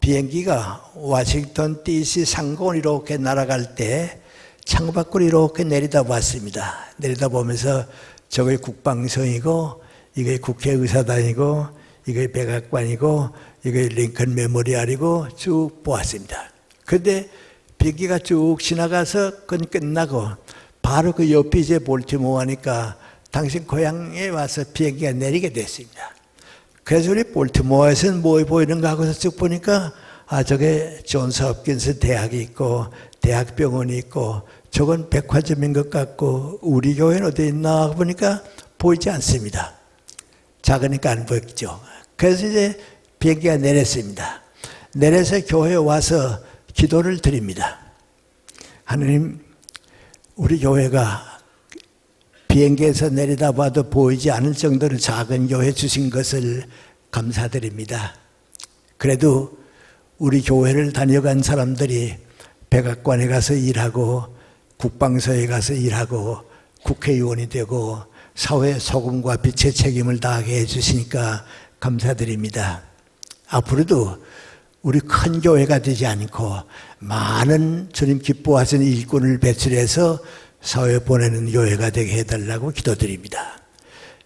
비행기가 워싱턴 DC 상공을 이렇게 날아갈 때 창밖으로 이렇게 내려다봤습니다. 내려다보면서 저게 국방성이고 이게 국회의사당이고 이게 백악관이고 이게 링컨 메모리알이고 쭉 보았습니다. 그런데 비행기가 쭉 지나가서 그건 끝나고 바로 그 옆이 이제 볼티모어니까 당신 고향에 와서 비행기가 내리게 됐습니다. 그래서 우리 볼티모어에서는 뭐 보이는가 하고서 쭉 보니까 저게 존스 홉킨스 대학이 있고 대학병원이 있고 저건 백화점인 것 같고 우리 교회는 어디 있나 보니까 보이지 않습니다. 작으니까 안 보였죠. 그래서 이제 비행기가 내렸습니다. 내려서 교회에 와서 기도를 드립니다. 하느님, 우리 교회가 비행기에서 내려다봐도 보이지 않을 정도로 작은 교회 주신 것을 감사드립니다. 그래도 우리 교회를 다녀간 사람들이 백악관에 가서 일하고 국방서에 가서 일하고 국회의원이 되고 사회의 소금과 빛의 책임을 다하게 해주시니까 감사드립니다. 앞으로도 우리 큰 교회가 되지 않고 많은 주님 기뻐하시는 일꾼을 배출해서 사회에 보내는 교회가 되게 해달라고 기도드립니다.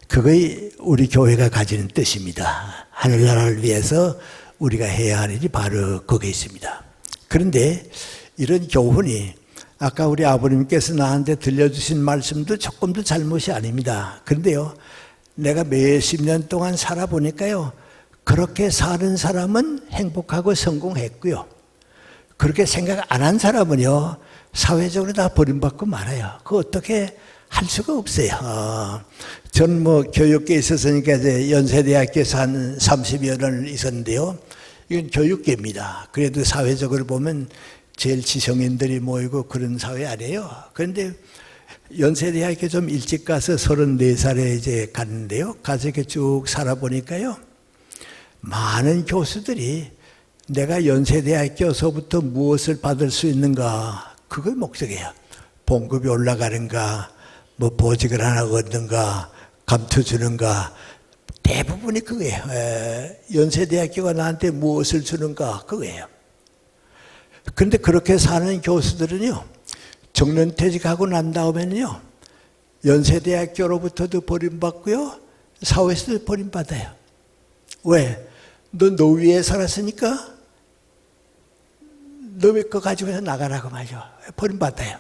그것이 우리 교회가 가지는 뜻입니다. 하늘나라를 위해서 우리가 해야 할 일이 바로 거기에 있습니다. 그런데 이런 교훈이 아까 우리 아버님께서 나한테 들려주신 말씀도 조금도 잘못이 아닙니다. 그런데요, 내가 몇십 년 동안 살아보니까요, 그렇게 사는 사람은 행복하고 성공했고요, 그렇게 생각 안 한 사람은요, 사회적으로 다 버림받고 말아요. 그거 어떻게 할 수가 없어요. 전 교육계에 있었으니까 이제 연세대학교에서 한 30여 년을 있었는데요, 이건 교육계입니다. 그래도 사회적으로 보면 제일 지성인들이 모이고 그런 사회 아니에요. 그런데 연세대학교 좀 일찍 가서 34살에 이제 갔는데요, 가서 이렇게 쭉 살아보니까요, 많은 교수들이 내가 연세대학교서부터 무엇을 받을 수 있는가, 그걸 목적이에요. 봉급이 올라가는가, 보직을 하나 얻는가, 감투 주는가, 대부분이 그거예요. 연세대학교가 나한테 무엇을 주는가, 그거예요. 그런데 그렇게 사는 교수들은요, 정년퇴직하고 난 다음에는요, 연세대학교로부터도 버림받고요, 사회에서도 버림받아요. 왜? 너 노위에 살았으니까 너의 거 가지고서 나가라고 말이죠. 버림받아요.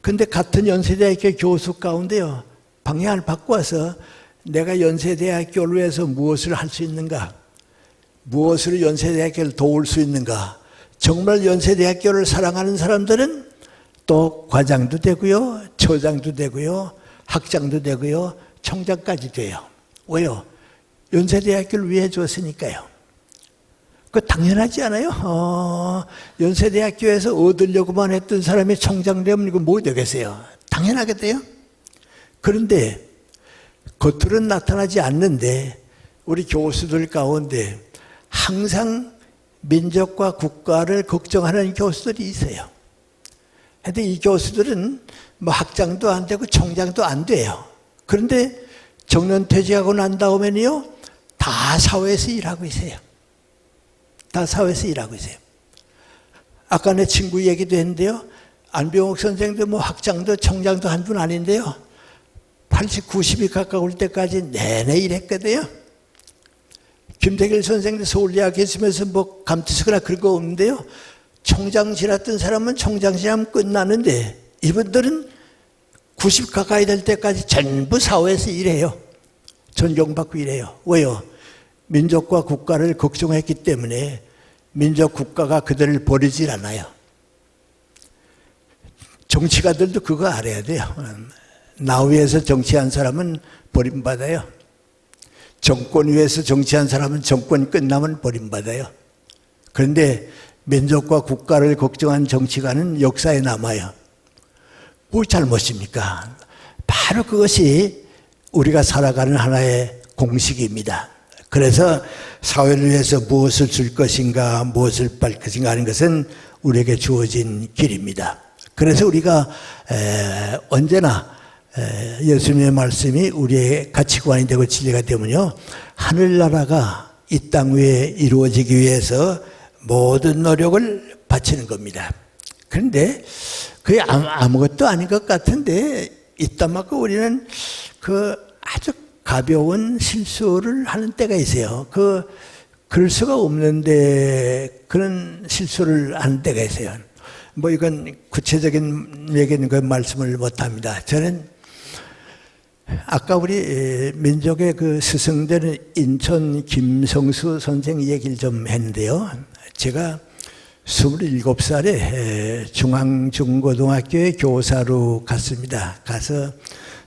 근데 같은 연세대학교 교수 가운데요, 방향을 바꿔서 내가 연세대학교로 해서 무엇을 할 수 있는가, 무엇으로 연세대학교를 도울 수 있는가, 정말 연세대학교를 사랑하는 사람들은 또 과장도 되고요, 처장도 되고요, 학장도 되고요, 총장까지 돼요. 왜요? 연세대학교를 위해 줬으니까요. 그 당연하지 않아요? 연세대학교에서 얻으려고만 했던 사람이 총장 되면 이거 뭐 되겠어요? 당연하게 돼요. 그런데 겉으로는 나타나지 않는데 우리 교수들 가운데 항상 민족과 국가를 걱정하는 교수들이 있어요. 근데 이 교수들은 학장도 안 되고 총장도 안 돼요. 그런데 정년퇴직하고 난 다음에는요, 다 사회에서 일하고 있어요. 다 사회에서 일하고 있어요. 아까 내 친구 얘기도 했는데요, 안병옥 선생도 학장도 총장도 한 분 아닌데요, 80, 90이 가까울 때까지 내내 일했거든요. 김대길 선생도 서울대학에 있으면서 감투쓰거나 그런 거 없는데요, 총장실 했던 사람은 총장실 하면 끝나는데 이분들은 90 가까이 될 때까지 전부 사회에서 일해요. 존경받고 일해요. 왜요? 민족과 국가를 걱정했기 때문에 민족 국가가 그들을 버리질 않아요. 정치가들도 그거 알아야 돼요. 나 위에서 정치한 사람은 버림받아요. 정권 위에서 정치한 사람은 정권 끝나면 버림받아요. 그런데 민족과 국가를 걱정한 정치가는 역사에 남아요. 뭐 잘못입니까? 바로 그것이 우리가 살아가는 하나의 공식입니다. 그래서 사회를 위해서 무엇을 줄 것인가, 무엇을 뺄 것인가 하는 것은 우리에게 주어진 길입니다. 그래서 우리가 언제나 예수님의 말씀이 우리의 가치관이 되고 진리가 되면요, 하늘나라가 이 땅 위에 이루어지기 위해서 모든 노력을 바치는 겁니다. 그런데 그게 아무것도 아닌 것 같은데 이따만큼 우리는 그 아주 가벼운 실수를 하는 때가 있어요. 그럴 수가 없는데 그런 실수를 하는 때가 있어요. 이건 구체적인 얘기는 그 말씀을 못합니다. 저는 아까 우리 민족의 그 스승되는 인천 김성수 선생 얘기를 좀 했는데요, 제가 27살에 중앙중고등학교에 교사로 갔습니다. 가서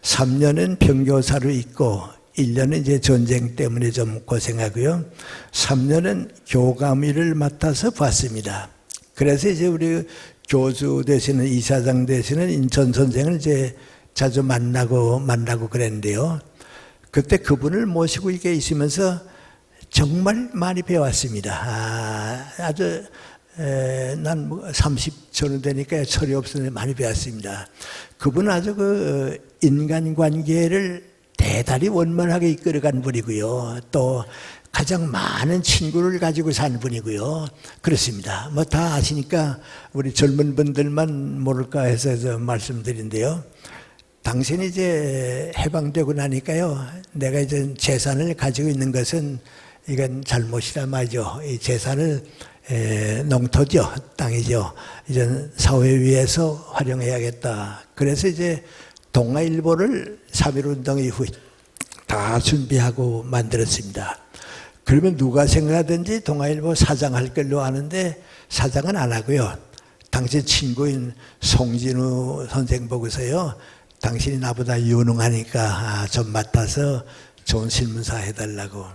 3년은 평교사로 있고 1년은 이제 전쟁 때문에 좀 고생하고요, 3년은 교감 일을 맡아서 봤습니다. 그래서 이제 우리 교수 되시는, 이사장 되시는 인천 선생을 이제 자주 만나고 그랬는데요, 그때 그분을 모시고 이렇게 있으면서 정말 많이 배웠습니다. 아주 난 30 전후 되니까 철이 없었는데 많이 배웠습니다. 그분은 아주 그 인간관계를 대단히 원만하게 이끌어간 분이고요, 또 가장 많은 친구를 가지고 산 분이고요. 그렇습니다. 다 아시니까 우리 젊은 분들만 모를까 해서 말씀드린데요, 당신이 이제 해방되고 나니까요, 내가 이제 재산을 가지고 있는 것은 이건 잘못이란 말이죠. 이 재산을 농토죠, 땅이죠. 이제 사회 위해서 활용해야겠다. 그래서 이제 동아일보를 3.1운동 이후 다 준비하고 만들었습니다. 그러면 누가 생각하든지 동아일보 사장할 걸로 아는데 사장은 안 하고요. 당신 친구인 송진우 선생 보고서요. 당신이 나보다 유능하니까 좀 맡아서 좋은 신문사 해달라고.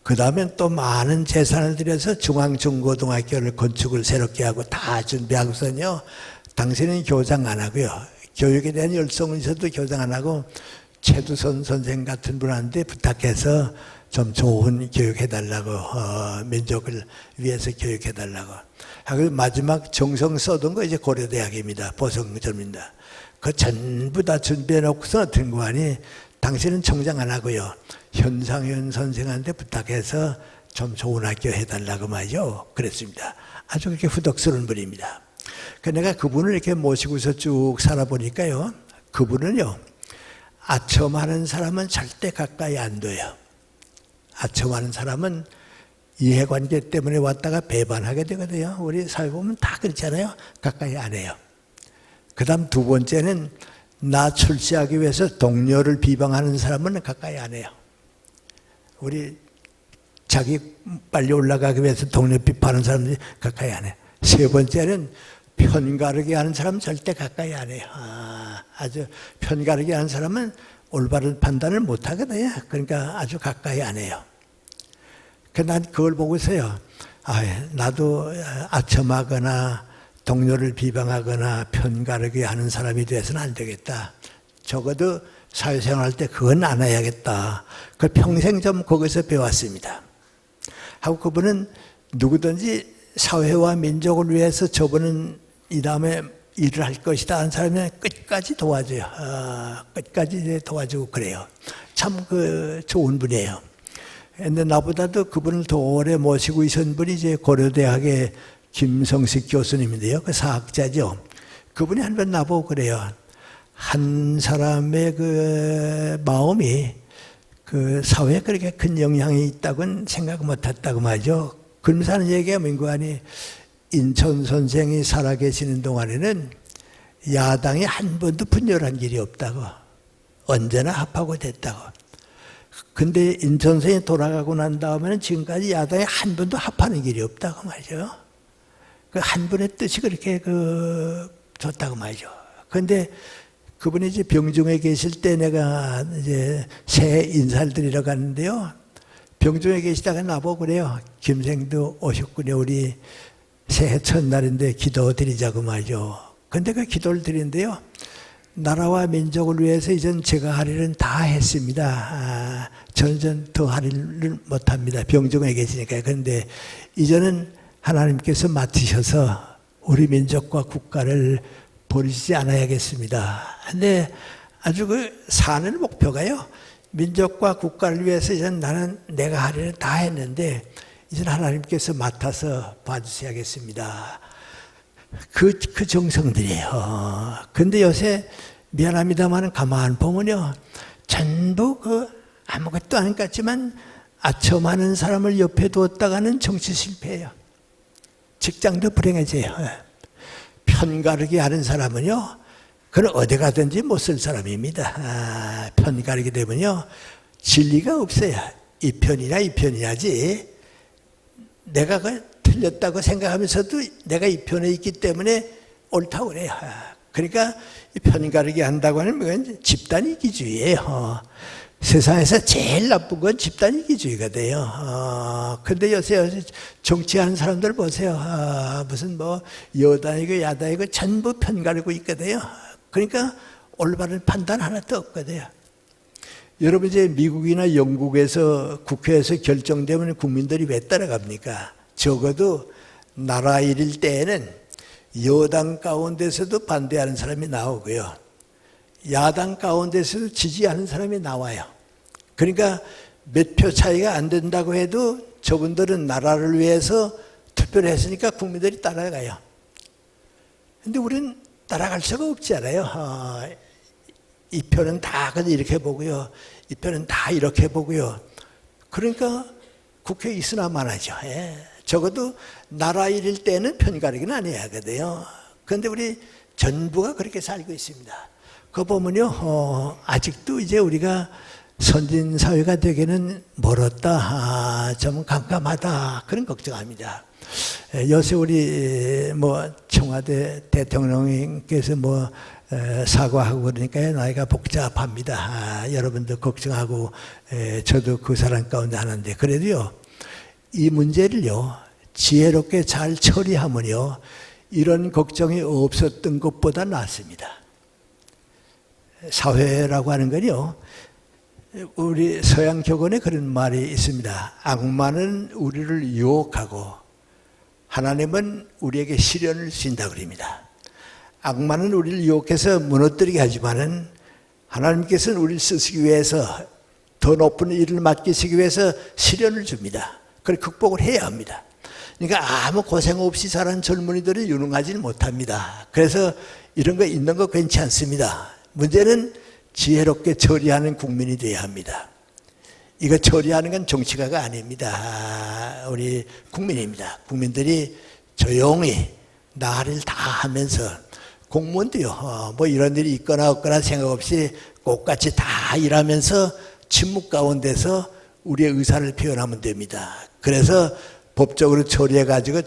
그 다음엔 또 많은 재산을 들여서 중앙중고등학교를 건축을 새롭게 하고 다 준비하고서는요. 당신은 교장 안 하고요. 교육에 대한 열성은 있어도 교장 안 하고 최두선 선생 같은 분한테 부탁해서 좀 좋은 교육해달라고, 민족을 위해서 교육해달라고. 하고 마지막 정성 써둔 거 이제 고려대학입니다. 보성점입니다. 그 전부 다 준비해놓고서 등고하니 당신은 청장 안 하고요. 현상현 선생한테 부탁해서 좀 좋은 학교 해달라고 말이죠. 그랬습니다. 아주 그렇게 후덕스러운 분입니다. 내가 그분을 이렇게 모시고서 쭉 살아보니까요. 그분은요. 아첨하는 사람은 절대 가까이 안 둬요. 아첨하는 사람은 이해관계 때문에 왔다가 배반하게 되거든요. 우리 사회 보면 다 그렇잖아요. 가까이 안 해요. 그 다음 두 번째는 나 출세하기 위해서 동료를 비방하는 사람은 가까이 안 해요. 우리 자기 빨리 올라가기 위해서 동료 비판하는 사람들이 가까이 안 해요. 세 번째는 편가르기 하는 사람은 절대 가까이 안 해요. 아주 편가르기 하는 사람은 올바른 판단을 못 하거든요. 그러니까 아주 가까이 안 해요. 난 그걸 보고서요. 나도 아첨하거나 동료를 비방하거나 편가르기 하는 사람이 돼서는 안 되겠다. 적어도 사회생활할 때 그건 안 해야겠다. 그걸 평생 좀 거기서 배웠습니다. 하고 그분은 누구든지 사회와 민족을 위해서 저분은 이 다음에 일을 할 것이다 하는 사람이 끝까지 도와줘요. 끝까지 도와주고 그래요. 참 좋은 분이에요. 근데 나보다도 그분을 더 오래 모시고 있었던 분이 이제 고려대학의 김성식 교수님인데요. 그 사학자죠. 그분이 한 번 나보고 그래요. 한 사람의 그 마음이 그 사회에 그렇게 큰 영향이 있다고는 생각 못 했다고 말이죠. 그러면서 하는 얘기가 뭔가 하니 인천 선생이 살아계시는 동안에는 야당이 한 번도 분열한 일이 없다고. 언제나 합하고 됐다고. 근데 인천 선생이 돌아가고 난 다음에는 지금까지 야당이 한 번도 합하는 일이 없다고 말이죠. 그 한 분의 뜻이 그렇게 좋다고 말이죠. 근데 그분이 이제 병중에 계실 때 내가 이제 새해 인사를 드리러 갔는데요. 병중에 계시다가 나보고 그래요. 김생도 오셨군요. 우리 새해 첫날인데 기도 드리자고 말이죠. 근데 그 기도를 드리는데요. 나라와 민족을 위해서 이젠 제가 할 일은 다 했습니다. 저는 더 할 일을 못합니다. 병중에 계시니까요. 그런데 이제는 하나님께서 맡으셔서 우리 민족과 국가를 버리지 않아야겠습니다. 근데 아주 사는 목표가요. 민족과 국가를 위해서 이제 나는 내가 할 일을 다 했는데 이제 하나님께서 맡아서 봐주셔야겠습니다. 그 정성들이에요. 근데 요새 미안합니다만 가만 보면요. 전부 아무것도 아닌 것 같지만 아첨하는 사람을 옆에 두었다가는 정치 실패예요. 직장도 불행해져요. 편가르기 하는 사람은요. 그건 어디 가든지 못 쓸 사람입니다. 편가르기 되면요. 진리가 없어요. 이 편이냐 이 편이냐지. 내가 틀렸다고 생각하면서도 내가 이 편에 있기 때문에 옳다고 그래요. 그러니까 이 편가르기 한다고 하는 건 집단 이기주의예요. 세상에서 제일 나쁜 건 집단 이기주의가 돼요. 근데 요새 정치하는 사람들 보세요. 무슨 여당이고 야당이고 전부 편가르고 있거든요. 그러니까 올바른 판단 하나도 없거든요. 여러분 이제 미국이나 영국에서 국회에서 결정되면 국민들이 왜 따라갑니까? 적어도 나라 일일 때에는 여당 가운데서도 반대하는 사람이 나오고요. 야당 가운데서도 지지하는 사람이 나와요. 그러니까 몇 표 차이가 안 된다고 해도 저분들은 나라를 위해서 투표를 했으니까 국민들이 따라가요. 근데 우리는 따라갈 수가 없잖아요. 이 표는 다 이렇게 보고요. 이 표는 다 이렇게 보고요. 그러니까 국회에 있으나만 하죠. 적어도 나라 일일 때는 편가르기는 안 해야 하거든요. 그런데 우리 전부가 그렇게 살고 있습니다. 그거 보면요, 아직도 이제 우리가 선진 사회가 되기는 멀었다, 좀 깜깜하다, 그런 걱정합니다. 요새 우리 청와대 대통령님께서 사과하고 그러니까 나이가 복잡합니다. 여러분도 걱정하고 저도 그 사람 가운데 하는데, 그래도요, 이 문제를요 지혜롭게 잘 처리하면요 이런 걱정이 없었던 것보다 낫습니다. 사회라고 하는 건요, 우리 서양 격언에 그런 말이 있습니다. 악마는 우리를 유혹하고 하나님은 우리에게 시련을 주신다 그럽니다. 악마는 우리를 유혹해서 무너뜨리게 하지만은 하나님께서는 우리를 쓰시기 위해서, 더 높은 일을 맡기시기 위해서 시련을 줍니다. 그걸 극복을 해야 합니다. 그러니까 아무 고생 없이 자란 젊은이들이 유능하지는 못합니다. 그래서 이런 거 있는 거 괜찮습니다. 문제는 지혜롭게 처리하는 국민이 되어야 합니다. 이거 처리하는 건 정치가가 아닙니다. 우리 국민입니다. 국민들이 조용히 나를 다 하면서, 공무원도요, 이런 일이 있거나 없거나 생각 없이 똑같이 다 일하면서 침묵 가운데서 우리의 의사를 표현하면 됩니다. 그래서 법적으로 처리해가지고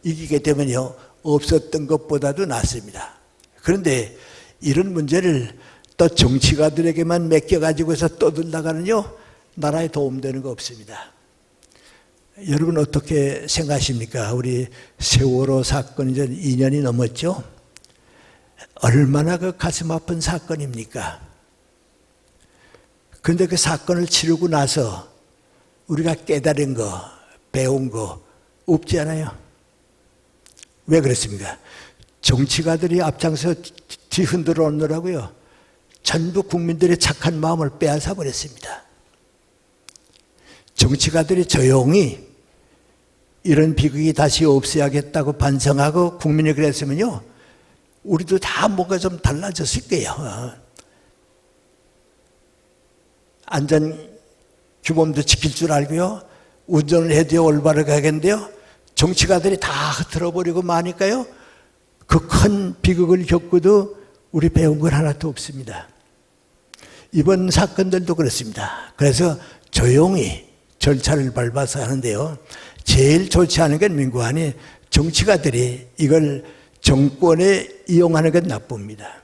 이기게 되면요, 없었던 것보다도 낫습니다. 그런데 이런 문제를 또 정치가들에게만 맡겨가지고서 떠들다가는요, 나라에 도움되는 거 없습니다. 여러분 어떻게 생각하십니까? 우리 세월호 사건이 이제 2년이 넘었죠? 얼마나 그 가슴 아픈 사건입니까? 그런데 그 사건을 치르고 나서 우리가 깨달은 거, 배운 거 없지 않아요? 왜 그렇습니까? 정치가들이 앞장서 뒤흔들어 놓으라고요, 전부 국민들의 착한 마음을 빼앗아 버렸습니다. 정치가들이 조용히 이런 비극이 다시 없어야겠다고 반성하고 국민이 그랬으면요, 우리도 다 뭔가 좀 달라졌을 거예요. 안전규범도 지킬 줄 알고요, 운전을 해도 올바르게 가겠는데요, 정치가들이 다 흐트러버리고 마니까요, 그 큰 비극을 겪고도 우리 배운 건 하나도 없습니다. 이번 사건들도 그렇습니다. 그래서 조용히 절차를 밟아서 하는데요, 제일 좋지 않은 건 민구안이 정치가들이 이걸 정권에 이용하는 건 나쁩니다.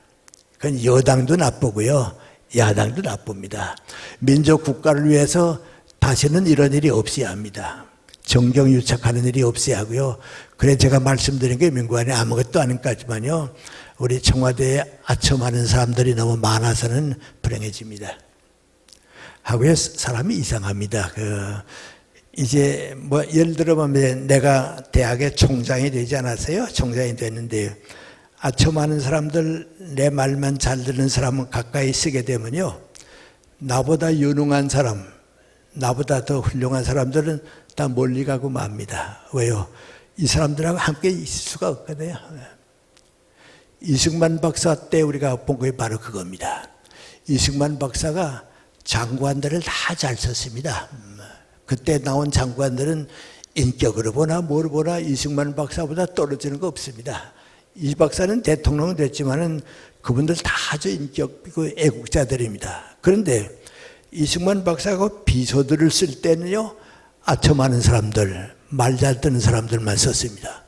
그건 여당도 나쁘고요, 야당도 나쁩니다. 민족 국가를 위해서 다시는 이런 일이 없어야 합니다. 정경유착하는 일이 없어야 하고요. 그래 제가 말씀드린 게 민구안이 아무것도 아닌 것까지만요, 우리 청와대에 아첨하는 사람들이 너무 많아서는 불행해집니다. 하고요, 사람이 이상합니다. 이제 예를 들어보면 내가 대학의 총장이 되지 않았어요? 총장이 됐는데 아첨하는 사람들, 내 말만 잘 듣는 사람은 가까이 쓰게 되면요, 나보다 유능한 사람, 나보다 더 훌륭한 사람들은 다 멀리 가고 맙니다. 왜요? 이 사람들하고 함께 있을 수가 없거든요. 이승만 박사 때 우리가 본 게 바로 그겁니다. 이승만 박사가 장관들을 다 잘 썼습니다. 그때 나온 장관들은 인격으로 보나 뭘 보나 이승만 박사보다 떨어지는 거 없습니다. 이 박사는 대통령은 됐지만은 그분들 다 아주 인격이고 애국자들입니다. 그런데 이승만 박사가 비서들을 쓸 때는요, 아첨하는 사람들, 말 잘 듣는 사람들만 썼습니다.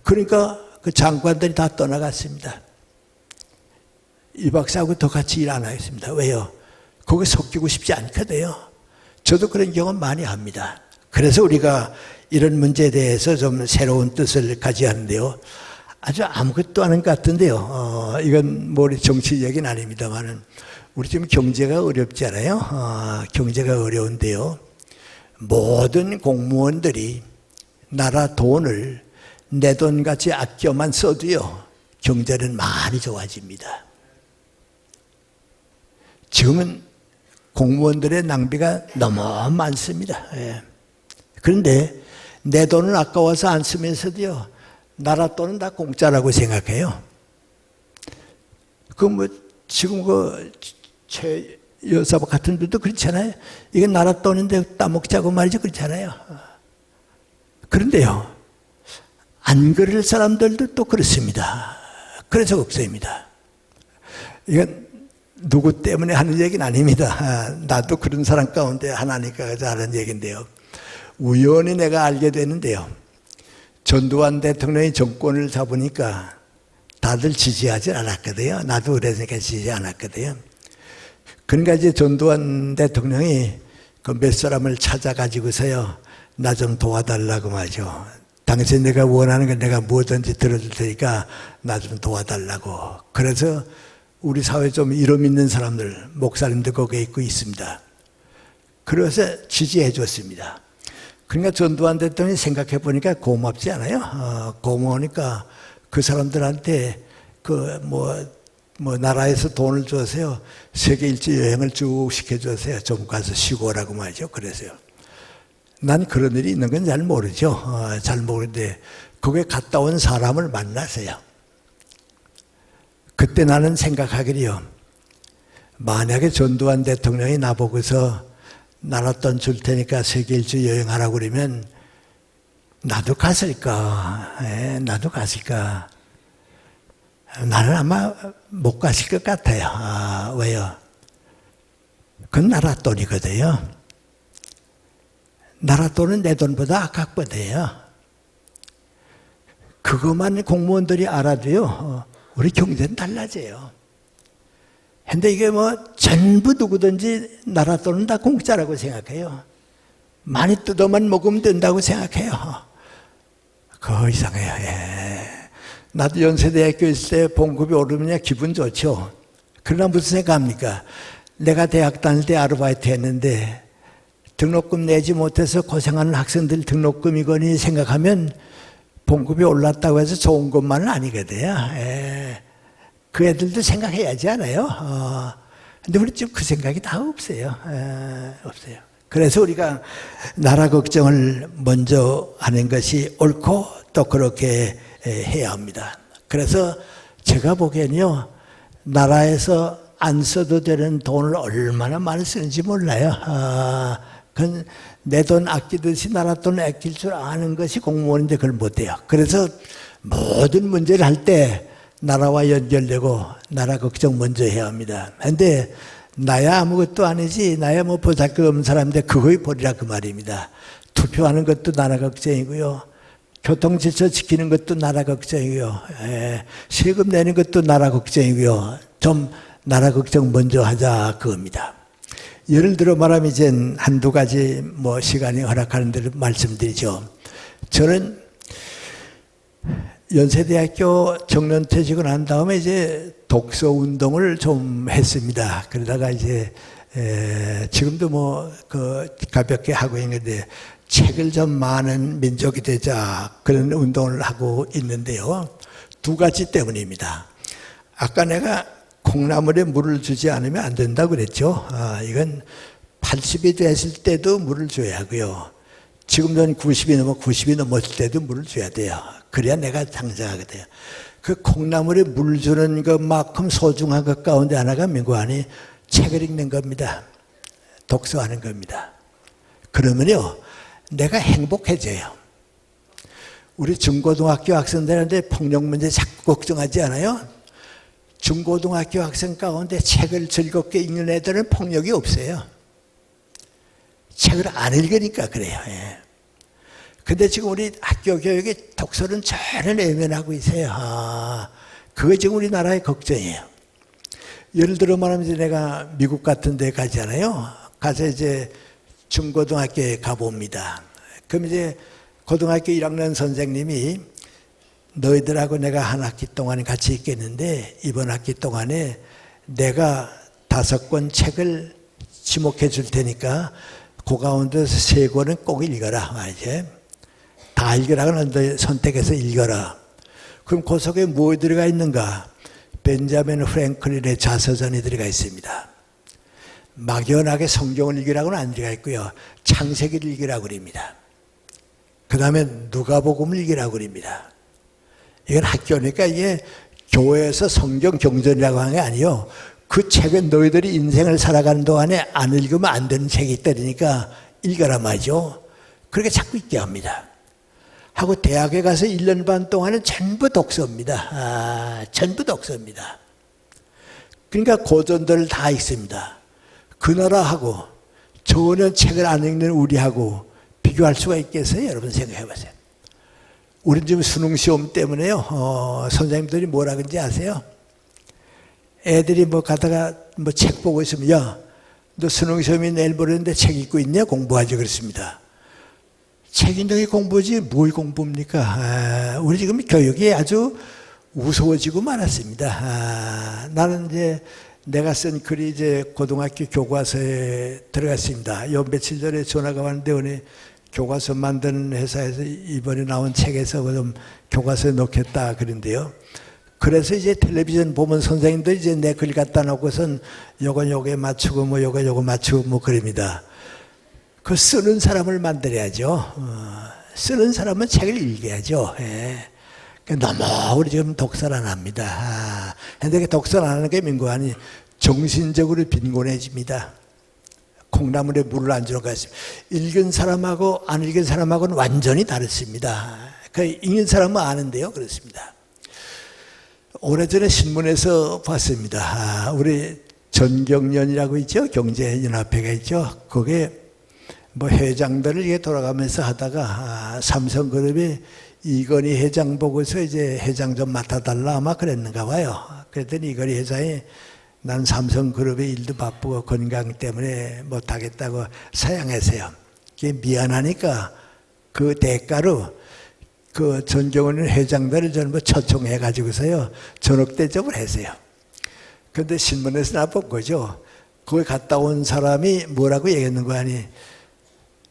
그러니까 그 장관들이 다 떠나갔습니다. 이 박사하고 더 같이 일 안 하겠습니다. 왜요? 거기 섞이고 싶지 않거든요. 저도 그런 경험 많이 합니다. 그래서 우리가 이런 문제에 대해서 좀 새로운 뜻을 가져야 하는데요, 아주 아무것도 아닌 것 같은데요, 이건 우리 정치 얘기는 아닙니다만, 우리 지금 경제가 어렵지 않아요? 경제가 어려운데요, 모든 공무원들이 나라 돈을 내 돈같이 아껴만 써도요, 경제는 많이 좋아집니다. 지금은 공무원들의 낭비가 너무 많습니다. 그런데 내 돈은 아까워서 안 쓰면서도요, 나라 돈은 다 공짜라고 생각해요. 지금 여사박 같은 분도 그렇잖아요. 이게 나라 돈인데 따먹자고 말이죠. 그렇잖아요. 그런데요, 안 그럴 사람들도 또 그렇습니다. 그래서 걱정입니다. 이건 누구 때문에 하는 얘기는 아닙니다. 나도 그런 사람 가운데 하나니까 하는 얘기인데요. 우연히 내가 알게 되는데요. 전두환 대통령이 정권을 잡으니까 다들 지지하지 않았거든요. 나도 그래서니까 지지 않았거든요. 그러니까 이제 전두환 대통령이 그 몇 사람을 찾아가지고서요, 나 좀 도와달라고 말이죠. 당신 내가 원하는 건 내가 뭐든지 들어줄 테니까 나 좀 도와달라고. 그래서 우리 사회에 좀 이름 있는 사람들, 목사님들 거기에 있고 있습니다. 그래서 지지해 줬습니다. 그러니까 전두환 대통령이 생각해 보니까 고맙지 않아요? 고마우니까 그 사람들한테 나라에서 돈을 줘서요, 세계 일주 여행을 쭉 시켜줘서요, 좀 가서 쉬고 오라고 말이죠. 그래서요. 난 그런 일이 있는 건 잘 모르죠. 잘 모르는데, 거기에 갔다 온 사람을 만나서요. 그때 나는 생각하기로요, 만약에 전두환 대통령이 나보고서 나라 돈 줄 테니까 세계 일주 여행하라고 그러면 나도 갔을까? 나도 갔을까? 나는 아마 못 갔을 것 같아요. 왜요? 그건 나라 돈이거든요. 나라 돈은 내 돈보다 아깝거든요. 그것만 공무원들이 알아도요, 우리 경제는 달라져요. 근데 이게 전부 누구든지 나라 돈은 다 공짜라고 생각해요. 많이 뜯어만 먹으면 된다고 생각해요. 그거 이상해요. 나도 연세대학교 있을 때 봉급이 오르면 기분 좋죠. 그러나 무슨 생각합니까? 내가 대학 다닐 때 아르바이트 했는데 등록금 내지 못해서 고생하는 학생들 등록금이거니 생각하면 봉급이 올랐다고 해서 좋은 것만은 아니거든요. 그 애들도 생각해야지 않아요? 근데 우리 지금 그 생각이 다 없어요. 없어요. 그래서 우리가 나라 걱정을 먼저 하는 것이 옳고 또 그렇게 해야 합니다. 그래서 제가 보기에는요, 나라에서 안 써도 되는 돈을 얼마나 많이 쓰는지 몰라요. 그건 내 돈 아끼듯이 나라 돈 아낄 줄 아는 것이 공무원인데 그걸 못해요. 그래서 모든 문제를 할 때 나라와 연결되고 나라 걱정 먼저 해야 합니다. 그런데 나야 아무것도 아니지, 나야 보잘것없는 사람인데 그거에 버리라 그 말입니다. 투표하는 것도 나라 걱정이고요, 교통질서 지키는 것도 나라 걱정이고요, 세금 내는 것도 나라 걱정이고요. 좀 나라 걱정 먼저 하자 그겁니다. 예를 들어 말하면 이제 한두 가지 시간이 허락하는 대로 말씀드리죠. 저는 연세대학교 정년퇴직을 난 다음에 이제 독서 운동을 좀 했습니다. 그러다가 이제 지금도 가볍게 하고 있는데, 책을 좀 많은 민족이 되자 그런 운동을 하고 있는데요. 두 가지 때문입니다. 아까 내가 콩나물에 물을 주지 않으면 안 된다고 그랬죠. 이건 80이 됐을 때도 물을 줘야 하고요, 지금 전 90이 넘었을 때도 물을 줘야 돼요. 그래야 내가 장성하거든요. 그 콩나물에 물 주는 것만큼 소중한 것 가운데 하나가 민구하니 책을 읽는 겁니다. 독서하는 겁니다. 그러면요, 내가 행복해져요. 우리 중고등학교 학생들한테 폭력 문제 자꾸 걱정하지 않아요? 중고등학교 학생 가운데 책을 즐겁게 읽는 애들은 폭력이 없어요. 책을 안 읽으니까 그래요. 근데 지금 우리 학교 교육의 독서는 전혀 내면하고 있어요. 그게 지금 우리나라의 걱정이에요. 예를 들어 말하면 이제 내가 미국 같은 데 가잖아요. 가서 이제 중고등학교에 가봅니다. 그럼 이제 고등학교 1학년 선생님이 너희들하고 내가 한 학기 동안 같이 있겠는데 이번 학기 동안에 내가 5권 책을 지목해 줄 테니까 그 가운데서 3권은 꼭 읽어라. 이제 다 읽으라고 너 선택해서 읽어라. 그럼 그 속에 뭐 들어가 있는가? 벤자민 프랭클린의 자서전이 들어가 있습니다. 막연하게 성경을 읽으라고는 안 들어가 있고요, 창세기를 읽으라고 그럽니다. 그 다음에 누가복음을 읽으라고 그럽니다. 이건 학교니까 이게 교회에서 성경 경전이라고 하는 게 아니에요. 그 책은 너희들이 인생을 살아가는 동안에 안 읽으면 안 되는 책이 있다니까 읽어라 말이죠. 그렇게 자꾸 읽게 합니다. 하고 대학에 가서 1년 반 동안은 전부 독서입니다. 전부 독서입니다. 그러니까 고전들을 다 읽습니다. 그 나라하고 전혀 책을 안 읽는 우리하고 비교할 수가 있겠어요? 여러분 생각해 보세요. 우린 지금 수능 시험 때문에요. 선생님들이 뭐라 그런지 아세요? 애들이 뭐 가다가 뭐 책 보고 있으면 야, 너 수능 시험이 내일 보려는데 책 읽고 있냐? 공부하지 그랬습니다. 책 읽는 게 공부지 뭘 공부입니까? 우리 지금 교육이 아주 우스워지고 말았습니다. 나는 이제 내가 쓴 글이 이제 고등학교 교과서에 들어갔습니다. 요 며칠 전에 전화가 왔는데 어느 교과서 만드는 회사에서 이번에 나온 책에서 좀 교과서에 넣겠다 그런데요. 그래서 이제 텔레비전 보면 선생님들 이제 내 글 갖다 놓고선 요거에 맞추고 뭐 요거 맞추고 뭐 그럽니다. 그 쓰는 사람을 만들어야죠. 쓰는 사람은 책을 읽어야죠. 예. 너무 우리 지금 독서를 안 합니다. 근데 독서를 안 하는 게 민구하니 정신적으로 빈곤해집니다. 콩나물에 물을 안 주는 것 같습니다. 읽은 사람하고 안 읽은 사람하고는 완전히 다릅니다. 그 읽는 사람은 아는데요. 그렇습니다. 오래전에 신문에서 봤습니다. 우리 전경련이라고 있죠. 경제연합회가 있죠. 거기에 뭐 회장들을 이게 돌아가면서 하다가 삼성그룹이 이건희 회장 보고서 이제 회장 좀 맡아달라 아마 그랬는가 봐요. 그랬더니 이건희 회장이 난 삼성그룹의 일도 바쁘고 건강 때문에 못하겠다고 사양했어요. 그게 미안하니까 그 대가로 그 전경원 회장들을 전부 초청해가지고서요 전업 대접을 했어요. 그런데 신문에서 나 본 거죠. 거기 갔다 온 사람이 뭐라고 얘기했는 거 아니?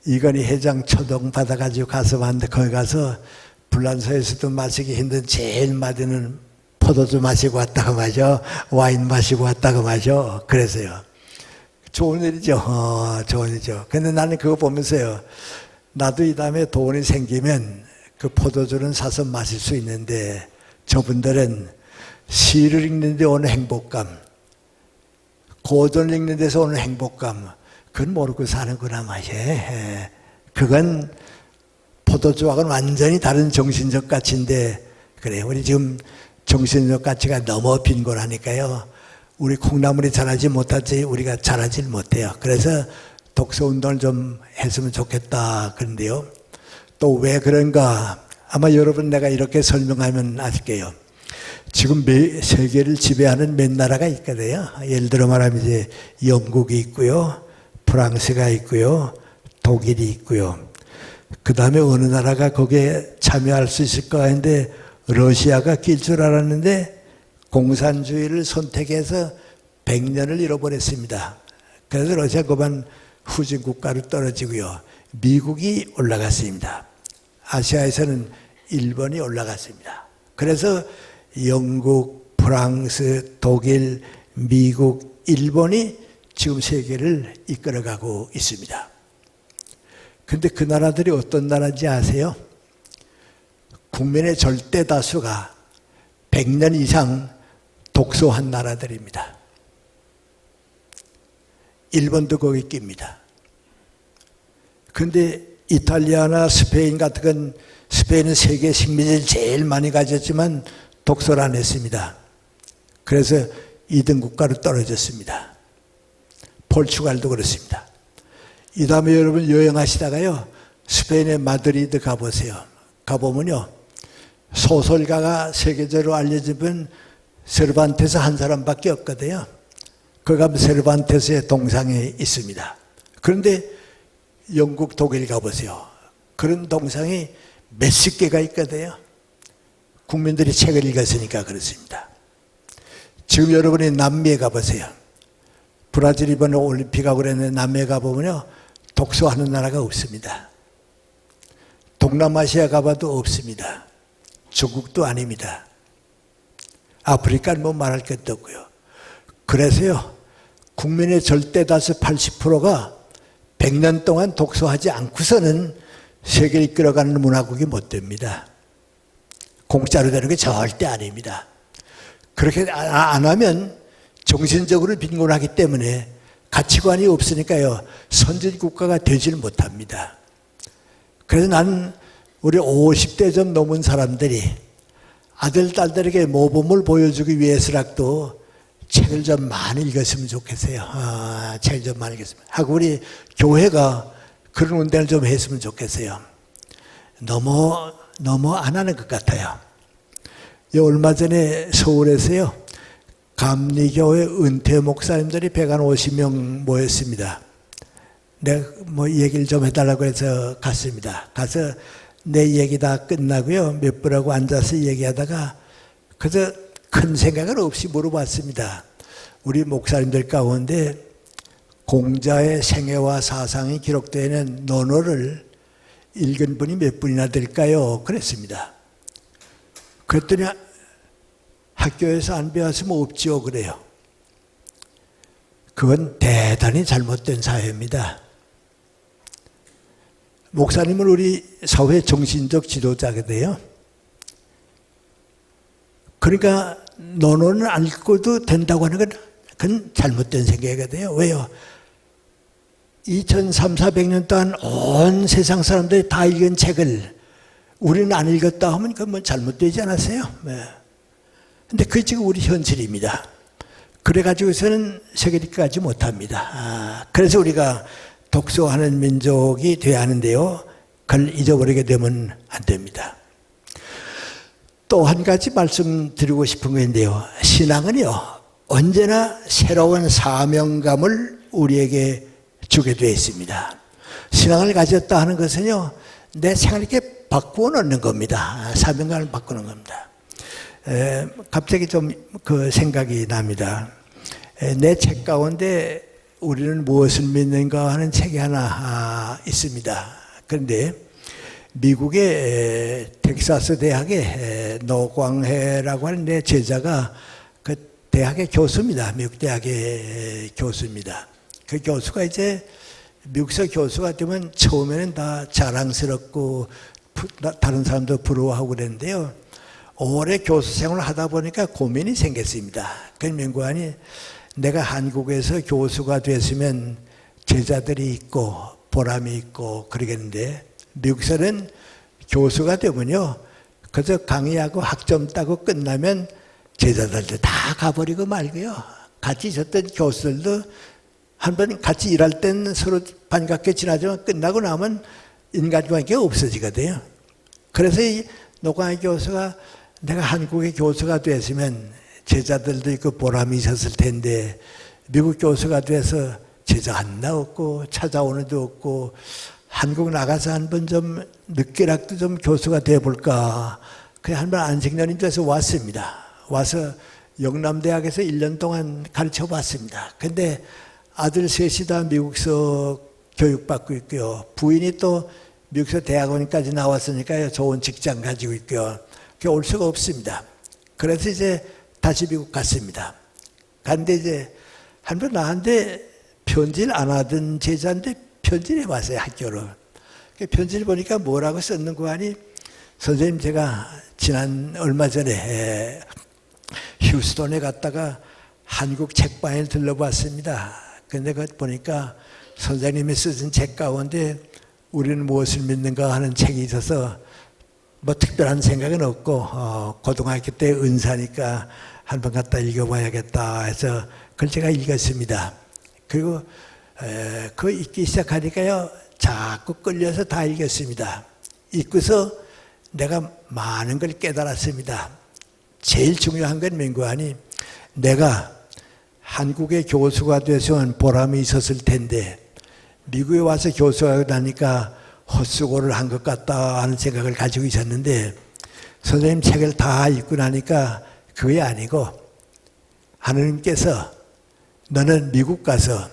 이건희 회장 초청 받아가지고 가서 봤는데 거기 가서 불란서에서도 마시기 힘든 제일 맛있는 포도주 마시고 왔다고 마죠. 와인 마시고 왔다고 마죠. 그래서요. 좋은 일이죠. 좋은 일이죠. 근데 나는 그거 보면서요. 나도 이 다음에 돈이 생기면 그 포도주는 사서 마실 수 있는데 저분들은 시를 읽는데 오는 행복감, 고전을 읽는 데서 오는 행복감, 그건 모르고 사는구나 말이에요. 그건 포도주하고는 완전히 다른 정신적 가치인데 그래 우리 지금 정신적 가치가 너무 빈곤하니까요. 우리 콩나물이 자라지 못하지 우리가 자라질 못해요. 그래서 독서운동을 좀 했으면 좋겠다 그런데요. 또 왜 그런가 아마 여러분 내가 이렇게 설명하면 아실게요. 지금 세계를 지배하는 몇 나라가 있거든요. 예를 들어 말하면 이제 영국이 있고요. 프랑스가 있고요. 독일이 있고요. 그 다음에 어느 나라가 거기에 참여할 수 있을까 했는데 러시아가 낄 줄 알았는데 공산주의를 선택해서 100년을 잃어버렸습니다. 그래서 러시아 그만 후진국가로 떨어지고요. 미국이 올라갔습니다. 아시아에서는 일본이 올라갔습니다. 그래서 영국, 프랑스, 독일, 미국, 일본이 지금 세계를 이끌어가고 있습니다. 근데 그 나라들이 어떤 나라인지 아세요? 국민의 절대 다수가 100년 이상 독서한 나라들입니다. 일본도 거기 낍니다. 근데 이탈리아나 스페인 같은 건 스페인은 세계 식민지를 제일 많이 가졌지만 독서를 안 했습니다. 그래서 2등 국가로 떨어졌습니다. 포르투갈도 그렇습니다. 이 다음에 여러분 여행하시다가요. 스페인의 마드리드 가보세요. 가보면요. 소설가가 세계적으로 알려진 분 세르반테스 한 사람밖에 없거든요. 거기 가면 세르반테스의 동상이 있습니다. 그런데 영국, 독일 가보세요. 그런 동상이 몇십 개가 있거든요. 국민들이 책을 읽었으니까 그렇습니다. 지금 여러분이 남미에 가보세요. 브라질 이번에 올림픽하고 그랬는데 남미에 가보면요. 독서하는 나라가 없습니다. 동남아시아 가봐도 없습니다. 중국도 아닙니다. 아프리카는 뭐 말할 것도 없고요. 그래서요. 국민의 절대 다수 80%가 100년 동안 독서하지 않고서는 세계를 이끌어가는 문화국이 못 됩니다. 공짜로 되는 게 절대 아닙니다. 그렇게 안 하면 정신적으로 빈곤하기 때문에 가치관이 없으니까요, 선진국가가 되질 못합니다. 그래서 나는 우리 50대 좀 넘은 사람들이 아들, 딸들에게 모범을 보여주기 위해서라도 책을 좀 많이 읽었으면 좋겠어요. 책을 좀 많이 읽었으면. 하고 우리 교회가 그런 운동을 좀 했으면 좋겠어요. 너무 안 하는 것 같아요. 얼마 전에 서울에서요, 감리교회 은퇴 목사님들이 150명 모였습니다. 내가 얘기를 좀 해달라고 해서 갔습니다. 가서 내 얘기 다 끝나고요, 몇 분하고 앉아서 얘기하다가 그래서 큰 생각은 없이 물어봤습니다. 우리 목사님들 가운데 공자의 생애와 사상이 기록되어 있는 논어를 읽은 분이 몇 분이나 될까요? 그랬습니다. 그랬더니 학교에서 안 배웠으면 없지요, 그래요. 그건 대단히 잘못된 사회입니다. 목사님은 우리 사회 정신적 지도자가 돼요. 그러니까 논어는 안 읽고도 된다고 하는 건 그건 잘못된 생각이 돼요. 왜요? 2300~400년 동안 온 세상 사람들이 다 읽은 책을 우리는 안 읽었다 하면 그건 뭐 잘못되지 않았어요? 네. 근데 그게 지금 우리 현실입니다. 그래가지고서는 세계를 가지 못합니다. 그래서 우리가 독서하는 민족이 돼야 하는데요, 그걸 잊어버리게 되면 안 됩니다. 또 한 가지 말씀드리고 싶은 건데요, 신앙은요 언제나 새로운 사명감을 우리에게 주게 되어 있습니다. 신앙을 가졌다 하는 것은요, 내 생활을 이렇게 바꾸어 놓는 겁니다. 사명감을 바꾸는 겁니다. 갑자기 좀 그 생각이 납니다. 내 책 가운데 우리는 무엇을 믿는가 하는 책이 하나 있습니다. 그런데 미국의 텍사스 대학의 노광해라고 하는 내 제자가 그 대학의 교수입니다. 미국 대학의 교수입니다. 그 교수가 이제 미국에서 교수가 되면 처음에는 다 자랑스럽고 다른 사람도 부러워하고 그랬는데요, 오래 교수 생활을 하다 보니까 고민이 생겼습니다. 그 명관이 내가 한국에서 교수가 됐으면 제자들이 있고 보람이 있고 그러겠는데, 미국에서는 교수가 되면요, 그저 강의하고 학점 따고 끝나면 제자들도 다 가버리고 말고요, 같이 있었던 교수들도 한 번 같이 일할 때는 서로 반갑게 지나지만 끝나고 나면 인간관계가 없어지거든요. 그래서 이 노광희 교수가 내가 한국의 교수가 됐으면 제자들도 있고 보람이 있었을 텐데, 미국 교수가 돼서 제자 하나 없고 찾아오는 데 없고 한국 나가서 한 번 좀 늦게라도 좀 교수가 돼볼까. 그래 한 번 안식년이 돼서 왔습니다. 와서 영남대학에서 1년 동안 가르쳐 봤습니다. 근데 아들 셋이 다 미국서 교육받고 있고요, 부인이 또 미국서 대학원까지 나왔으니까 좋은 직장 가지고 있고요, 올 수가 없습니다. 그래서 이제 다시 미국 갔습니다. 갔는데 이제 한 번 나한테 편지를 안 하던 제자인데 편지를 해봤어요, 학교로. 편지를 보니까 뭐라고 썼는 거 아니, 선생님 제가 지난 얼마 전에 휴스턴에 갔다가 한국 책방에 들러봤습니다. 근데 그거 보니까 선생님이 쓰신 책 가운데 우리는 무엇을 믿는가 하는 책이 있어서 뭐 특별한 생각은 없고 고등학교 때 은사니까 한번 갖다 읽어봐야겠다 해서 그걸 제가 읽었습니다. 그리고 그거 읽기 시작하니까요 자꾸 끌려서 다 읽었습니다. 읽고서 내가 많은 걸 깨달았습니다. 제일 중요한 건 뭔가하니, 내가 한국의 교수가 돼서는 보람이 있었을 텐데 미국에 와서 교수가 되니까 헛수고를 한 것 같다 하는 생각을 가지고 있었는데, 선생님 책을 다 읽고 나니까 그게 아니고 하느님께서 너는 미국 가서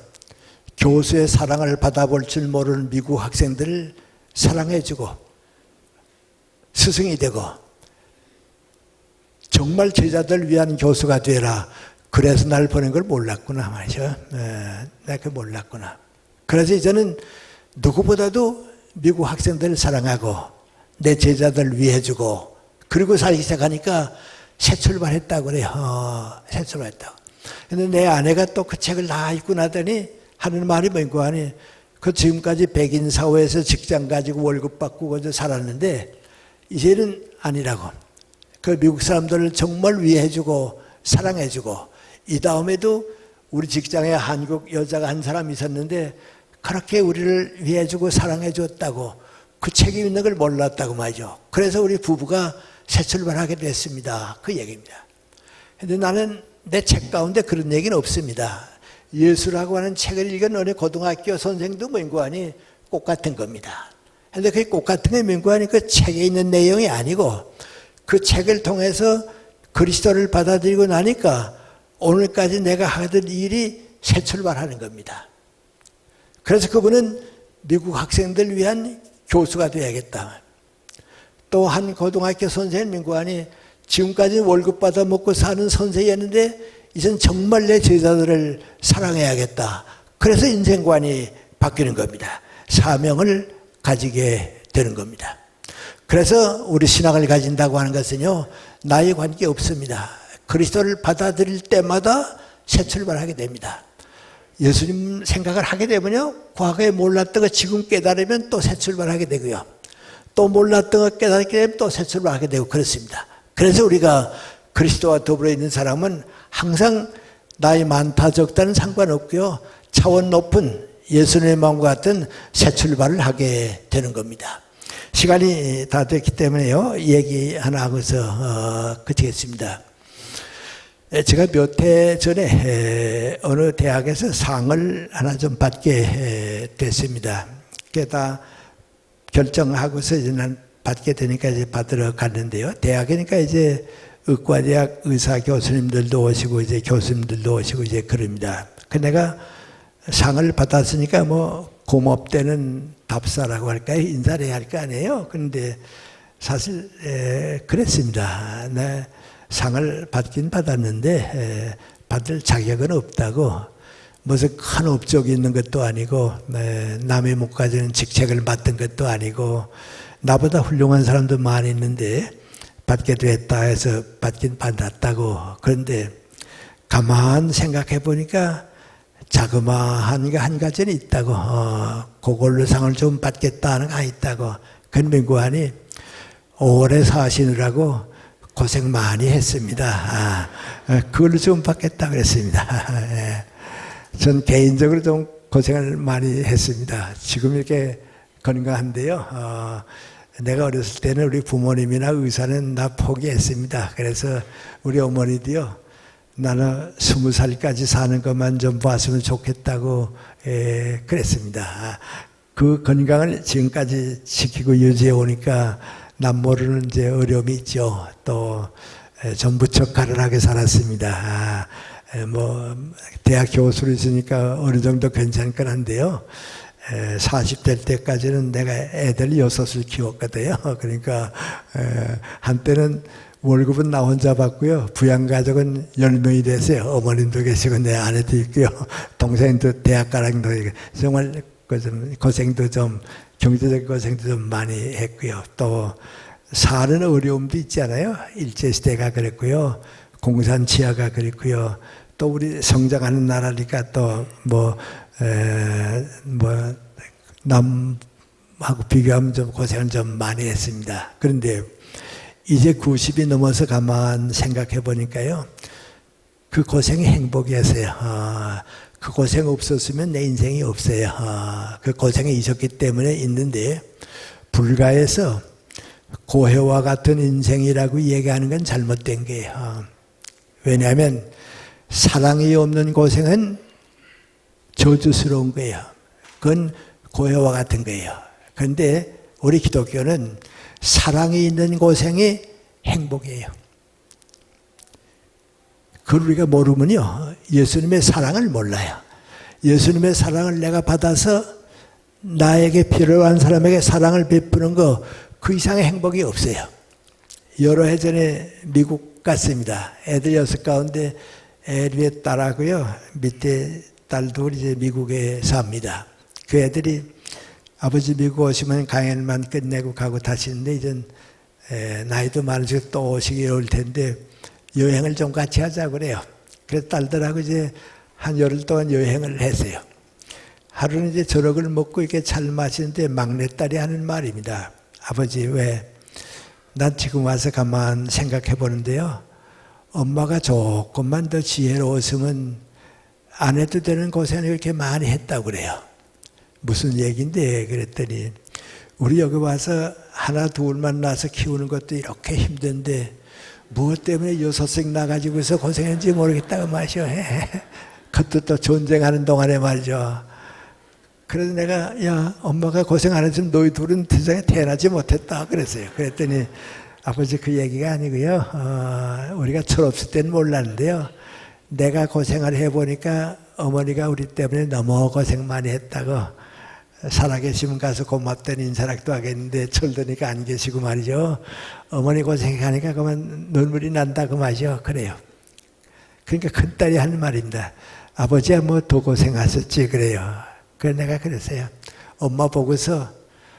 교수의 사랑을 받아볼 줄 모르는 미국 학생들을 사랑해주고 스승이 되고 정말 제자들 위한 교수가 되라. 그래서 날 보낸 걸 몰랐구나 말이죠. 내가 그 몰랐구나. 그래서 이제는 누구보다도 미국 학생들을 사랑하고 내 제자들을 위해주고 그리고 살기 시작하니까 새 출발했다고 그래요. 새 출발했다고. 근데 내 아내가 또 그 책을 다 읽고 나더니 하는 말이 뭔가 하니 그 지금까지 백인 사회에서 직장 가지고 월급 받고 거기서 살았는데 이제는 아니라고. 그 미국 사람들을 정말 위해주고 사랑해주고 이 다음에도 우리 직장에 한국 여자가 한 사람 있었는데 그렇게 우리를 위해주고 사랑해줬다고 그 책이 있는 걸 몰랐다고 말이죠. 그래서 우리 부부가 새 출발하게 됐습니다. 그 얘기입니다. 근데 나는 내 책 가운데 그런 얘기는 없습니다. 예수라고 하는 책을 읽은 어느 고등학교 선생도 맹구하니 꽃 같은 겁니다. 근데 그 꽃 같은 게 맹구하니 그 책에 있는 내용이 아니고 그 책을 통해서 그리스도를 받아들이고 나니까 오늘까지 내가 하던 일이 새 출발하는 겁니다. 그래서 그분은 미국 학생들 위한 교수가 되어야겠다. 또 한 고등학교 선생님 맹구하니 지금까지 월급 받아 먹고 사는 선생이었는데 이젠 정말 내 제자들을 사랑해야겠다. 그래서 인생관이 바뀌는 겁니다. 사명을 가지게 되는 겁니다. 그래서 우리 신앙을 가진다고 하는 것은요, 나에 관계 없습니다. 그리스도를 받아들일 때마다 새 출발하게 됩니다. 예수님 생각을 하게 되면요, 과거에 몰랐던 거 지금 깨달으면 또 새 출발하게 되고요. 또 몰랐던 거 깨닫게 되면 또 새 출발하게 되고 그렇습니다. 그래서 우리가 그리스도와 더불어 있는 사람은 항상 나이 많다 적다는 상관없고요. 차원 높은 예수님의 마음과 같은 새 출발을 하게 되는 겁니다. 시간이 다 됐기 때문에요. 얘기 하나 하고서 그치겠습니다. 제가 몇 해 전에 어느 대학에서 상을 하나 좀 받게 됐습니다. 그게 다 결정하고서 이제 난 받게 되니까 이제 받으러 갔는데요. 대학이니까 이제 의과대학 의사 교수님들도 오시고 이제 교수님들도 오시고 이제 그럽니다. 그 내가 상을 받았으니까 뭐 고맙다는 답사라고 할까요? 인사를 해야 할 거 아니에요. 그런데 사실 그랬습니다. 네, 상을 받긴 받았는데 받을 자격은 없다고. 무슨 큰 업적이 있는 것도 아니고 남의 못 가지는 직책을 맡은 것도 아니고 나보다 훌륭한 사람도 많이 있는데 받게 됐다 해서 받긴 받았다고. 그런데 가만 생각해 보니까 자그마한 거 한 가지는 있다고. 그걸로 상을 좀 받겠다 하는 거 있다고. 그건 맹구하니 오래 사시느라고 고생 많이 했습니다. 그걸로 좀 받겠다 그랬습니다. 전 개인적으로 좀 고생을 많이 했습니다. 지금 이렇게 건강한데요. 내가 어렸을 때는 우리 부모님이나 의사는 나 포기했습니다. 그래서 우리 어머니도요, 나는 20살까지 사는 것만 좀 봤으면 좋겠다고 그랬습니다. 그 건강을 지금까지 지키고 유지해 오니까 남 모르는 이제 어려움이 있죠. 또 좀 무척가련하게 살았습니다. 뭐 대학 교수로 있으니까 어느 정도 괜찮긴 한데요. 40대 때까지는 내가 애들 6을 키웠거든요. 그러니까 한때는 월급은 나 혼자 받고요. 부양가족은 10명이 됐어요. 어머님도 계시고 내 아내도 있고요. 동생도 대학 가랑도 정말 고생도 좀 경제적 고생도 좀 많이 했고요. 또 사는 어려움도 있잖아요. 일제시대가 그랬고요. 공산치하가 그랬고요. 또 우리 성장하는 나라니까 또 남하고 비교하면 좀 고생을 좀 많이 했습니다. 그런데 이제 90이 넘어서 가만 생각해 보니까요. 그 고생이 행복이었어요. 그 고생 없었으면 내 인생이 없어요. 그 고생이 있었기 때문에 있는데 불가에서 고해와 같은 인생이라고 얘기하는 건 잘못된 거예요. 왜냐하면 사랑이 없는 고생은 저주스러운 거예요. 그건 고해와 같은 거예요. 그런데 우리 기독교는 사랑이 있는 고생이 행복이에요. 그걸 우리가 모르면요, 예수님의 사랑을 몰라요. 예수님의 사랑을 내가 받아서 나에게 필요한 사람에게 사랑을 베푸는 거, 그 이상의 행복이 없어요. 여러 해 전에 미국 갔습니다. 애들 6 가운데 애리의 딸하고요, 밑에 딸도 이제 미국에 삽니다. 그 애들이 아버지 미국 오시면 강연만 끝내고 가고 다시는데 이젠 나이도 많으시고 또 오시기 올 텐데 여행을 좀 같이 하자고 그래요. 그래서 딸들하고 이제 한 열흘 동안 여행을 했어요. 하루는 이제 저녁을 먹고 이렇게 잘 마시는데 막내딸이 하는 말입니다. 아버지, 난 지금 와서 가만 생각해 보는데요. 엄마가 조금만 더 지혜로웠으면 안 해도 되는 고생을 이렇게 많이 했다고 그래요. 무슨 얘기인데 그랬더니 우리 여기 와서 하나 둘만 낳아서 키우는 것도 이렇게 힘든데 무엇 때문에 6씩 나가지고서 고생했는지 모르겠다고 말이죠. 그것도 또 전쟁하는 동안에 말이죠. 그래서 내가 야 엄마가 고생 안 했으면 너희 둘은 세상에 태어나지 못했다 그랬어요. 그랬더니 아버지 그 얘기가 아니고요. 우리가 철없을 때는 몰랐는데요. 내가 고생을 해보니까 어머니가 우리 때문에 너무 고생 많이 했다고 살아계시면 가서 고맙다는 인사락도 하겠는데 철드니까 안 계시고 말이죠. 어머니 고생하니까 그만 눈물이 난다고 말이죠. 그래요. 그러니까 큰딸이 하는 말입니다. 아버지야 뭐 더 고생하셨지 그래요. 그래서 내가 그랬어요. 엄마 보고서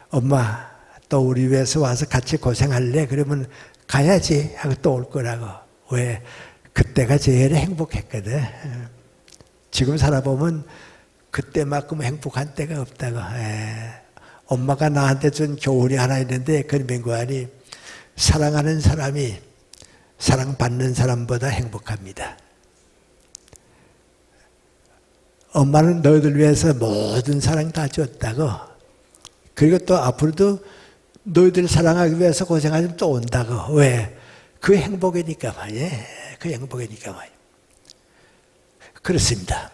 엄마 또 우리 위해서 와서 같이 고생할래? 그러면 가야지 하고 또 올 거라고. 왜? 그때가 제일 행복했거든. 지금 살아보면 그때만큼 행복한 때가 없다고. 엄마가 나한테 준 교훈이 하나 있는데 그건 맹고하니 사랑하는 사람이 사랑받는 사람보다 행복합니다. 엄마는 너희들 위해서 모든 사랑 다 줬다고. 그리고 또 앞으로도 너희들 사랑하기 위해서 고생하면 또 온다고. 왜? 그 행복이니까 말이에요. 그 행복이니까 말이에요. 그렇습니다.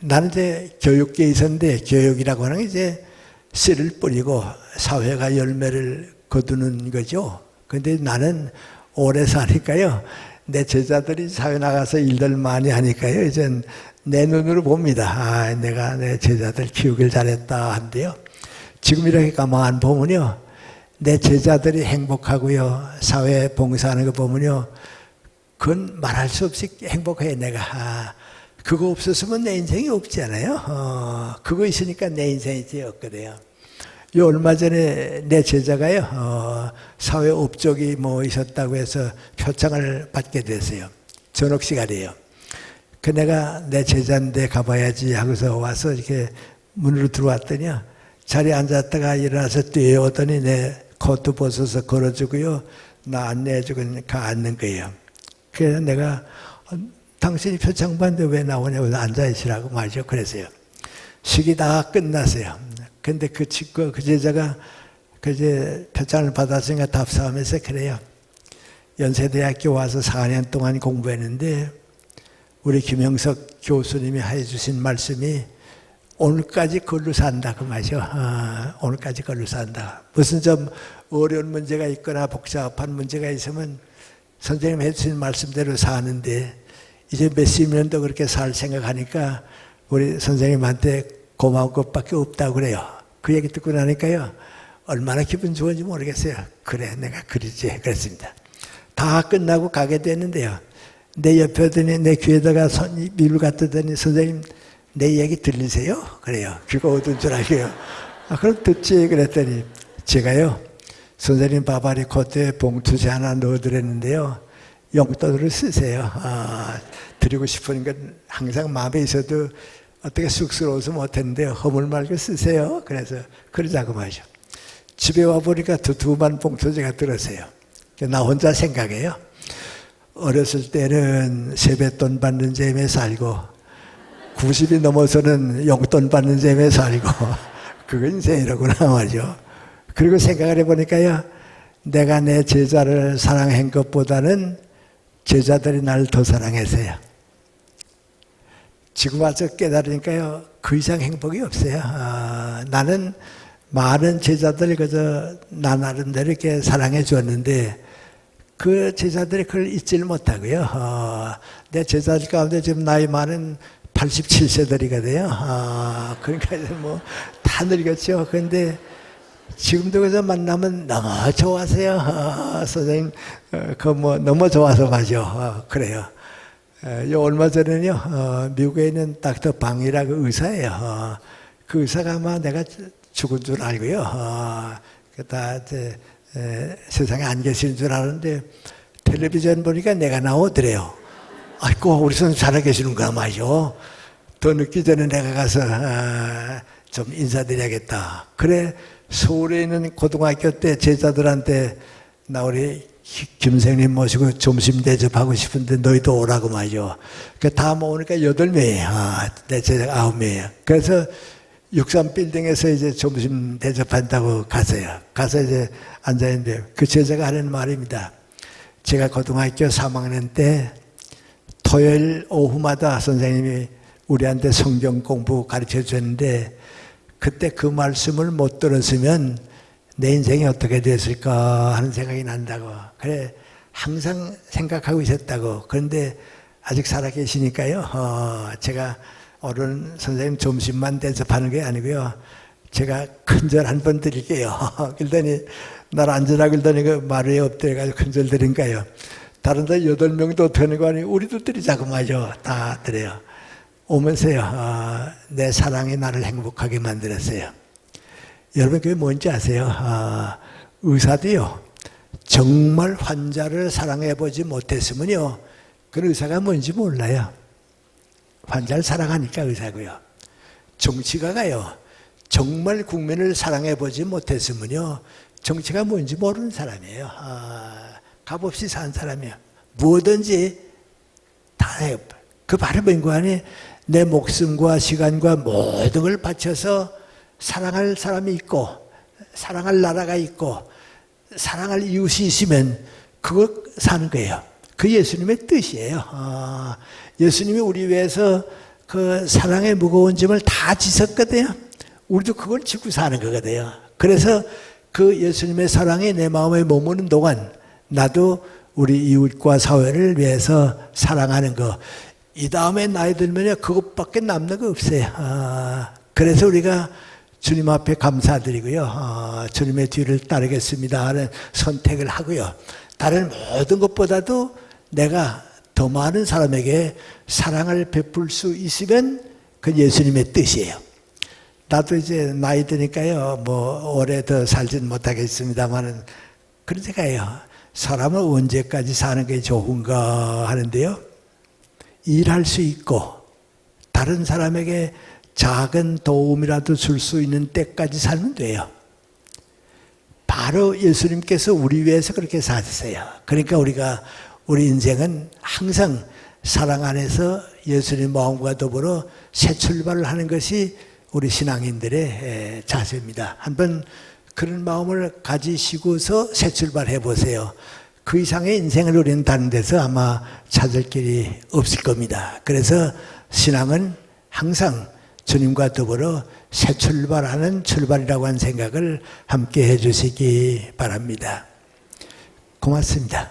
나는 이제 교육계에 있었는데 교육이라고 하는 게 이제 씨를 뿌리고 사회가 열매를 거두는 거죠. 그런데 나는 오래 사니까요. 내 제자들이 사회 나가서 일들 많이 하니까요. 이젠 내 눈으로 봅니다. 내가 내 제자들 키우길 잘했다 한데요. 지금 이렇게 가만 보면요. 내 제자들이 행복하고요. 사회 봉사하는 거 보면요. 그건 말할 수 없이 행복해 내가. 그거 없었으면 내 인생이 없잖아요. 그거 있으니까 내 인생이 없거든요. 얼마 전에 내 제자가요. 사회 업적이 뭐 있었다고 해서 표창을 받게 됐어요. 저녁 시간이에요. 그 내가 내 제자인데 가봐야지 하고서 와서 이렇게 문으로 들어왔더니요. 자리에 앉았다가 일어나서 뛰어오더니 내 코트 벗어서 걸어주고요. 나 안내해주고 앉는 거예요. 그래서 내가 당신이 표창 받는데 왜 나오냐고 앉아있으라고 말이죠. 그랬어요. 식이 다 끝났어요. 근데 그 제자가 이제 표창을 받았으니까 답사하면서 그래요. 연세대학교 와서 4년 동안 공부했는데 우리 김영석 교수님이 해주신 말씀이 오늘까지 걸로 산다 그 말이죠. 오늘까지 걸로 산다. 무슨 좀 어려운 문제가 있거나 복잡한 문제가 있으면 선생님 해주신 말씀대로 사는데 이제 몇십 년도 그렇게 살 생각하니까 우리 선생님한테 고마운 것밖에 없다고 그래요. 그 얘기 듣고 나니까요. 얼마나 기분 좋은지 모르겠어요. 그래 내가 그러지 그랬습니다. 다 끝나고 가게 됐는데요. 내 옆에 더니 내 귀에다가 밀을 갖다더니 선생님 내 얘기 들리세요? 그래요. 귀가 어두운 줄 알게요. 그럼 듣지 그랬더니 제가요. 선생님 바바리 코트에 봉투지 하나 넣어드렸는데요. 용돈으로 쓰세요. 드리고 싶은 건 항상 마음에 있어도 어떻게 쑥스러워서 못했는데요. 허물 말고 쓰세요. 그래서 그러자고 말이죠. 집에 와보니까 두툼한 봉투지가 들었어요. 나 혼자 생각해요. 어렸을 때는 세뱃돈 받는 재미에 살고 90이 넘어서는 용돈 받는 재미에 살고 그건 인생이라구나 말이죠. 그리고 생각을 해보니까요. 내가 내 제자를 사랑한 것보다는 제자들이 나를 더 사랑했어요. 지금 와서 깨달으니까요. 그 이상 행복이 없어요. 나는 많은 제자들이 그저 나 나름대로 이렇게 사랑해 줬는데 그 제자들이 그걸 잊지를 못하고요. 내 제자들 가운데 지금 나이 많은 87세들이거든요. 그러니까 뭐 다 늙었죠. 그런데 지금도 그저 만나면 너무 좋아하세요. 선생님, 너무 좋아서 맞죠. 그래요. 얼마 전에는요, 미국에 있는 닥터 방이라고 의사예요. 그 의사가 아마 내가 죽은 줄 알고요. 다 세상에 안 계신 줄 아는데 텔레비전 보니까 내가 나오더래요. 아이고, 우리 선생님 살아계시는구나 말이죠. 더 늦기 전에 내가 가서 좀 인사드려야겠다. 그래, 서울에 있는 고등학교 때 제자들한테 나 우리 김 선생님 모시고 점심 대접하고 싶은데 너희도 오라고 말이죠. 다 모으니까 8명이에요. 내 제자가 9명이에요. 그래서 63빌딩에서 이제 점심 대접한다고 갔어요. 가서 이제 앉아있는데 그 제자가 하는 말입니다. 제가 고등학교 3학년 때 토요일 오후마다 선생님이 우리한테 성경 공부 가르쳐 줬는데 그때 그 말씀을 못 들었으면 내 인생이 어떻게 됐을까 하는 생각이 난다고. 그래, 항상 생각하고 있었다고. 그런데 아직 살아계시니까요. 제가 오늘 선생님 점심만 대접하는 게 아니고요. 제가 큰절 한 번 드릴게요. 그러더니 날 앉으라 그러더니 그 말이 엎드려가지고 큰절 드린가요. 다른 데 8명도 되는 거 아니고 우리도 드리자고 말이죠. 다 드려요. 오면서요. 내 사랑이 나를 행복하게 만들었어요. 여러분 그게 뭔지 아세요? 의사도요. 정말 환자를 사랑해보지 못했으면요. 그 의사가 뭔지 몰라요. 환자를 사랑하니까 의사고요. 정치가가요. 정말 국민을 사랑해보지 못했으면요. 정치가 뭔지 모르는 사람이에요. 값없이 산 사람이에요. 뭐든지 다 해요. 그 바로 뭔가니 내 목숨과 시간과 모든 걸 바쳐서 사랑할 사람이 있고 사랑할 나라가 있고 사랑할 이웃이 있으면 그거 사는 거예요. 그 예수님의 뜻이에요. 예수님이 우리 위해서 그 사랑의 무거운 짐을 다 지셨거든요. 우리도 그걸 지고 사는 거거든요. 그래서 그 예수님의 사랑이 내 마음에 머무는 동안 나도 우리 이웃과 사회를 위해서 사랑하는 거. 이 다음에 나이 들면요, 그것밖에 남는 거 없어요. 그래서 우리가 주님 앞에 감사드리고요. 주님의 뒤를 따르겠습니다 하는 선택을 하고요. 다른 모든 것보다도 내가 더 많은 사람에게 사랑을 베풀 수 있으면 그 예수님의 뜻이에요. 나도 이제 나이 드니까요, 오래 더 살진 못하겠습니다만은 그런 생각이에요. 사람은 언제까지 사는 게 좋은가 하는데요. 일할 수 있고 다른 사람에게 작은 도움이라도 줄 수 있는 때까지 살면 돼요. 바로 예수님께서 우리 위해서 그렇게 사셨어요. 그러니까 우리 인생은 항상 사랑 안에서 예수님 마음과 더불어 새 출발을 하는 것이 우리 신앙인들의 자세입니다. 한번 그런 마음을 가지시고서 새 출발해 보세요. 그 이상의 인생을 우리는 다른 데서 아마 찾을 길이 없을 겁니다. 그래서 신앙은 항상 주님과 더불어 새 출발하는 출발이라고 하는 생각을 함께 해 주시기 바랍니다. 고맙습니다.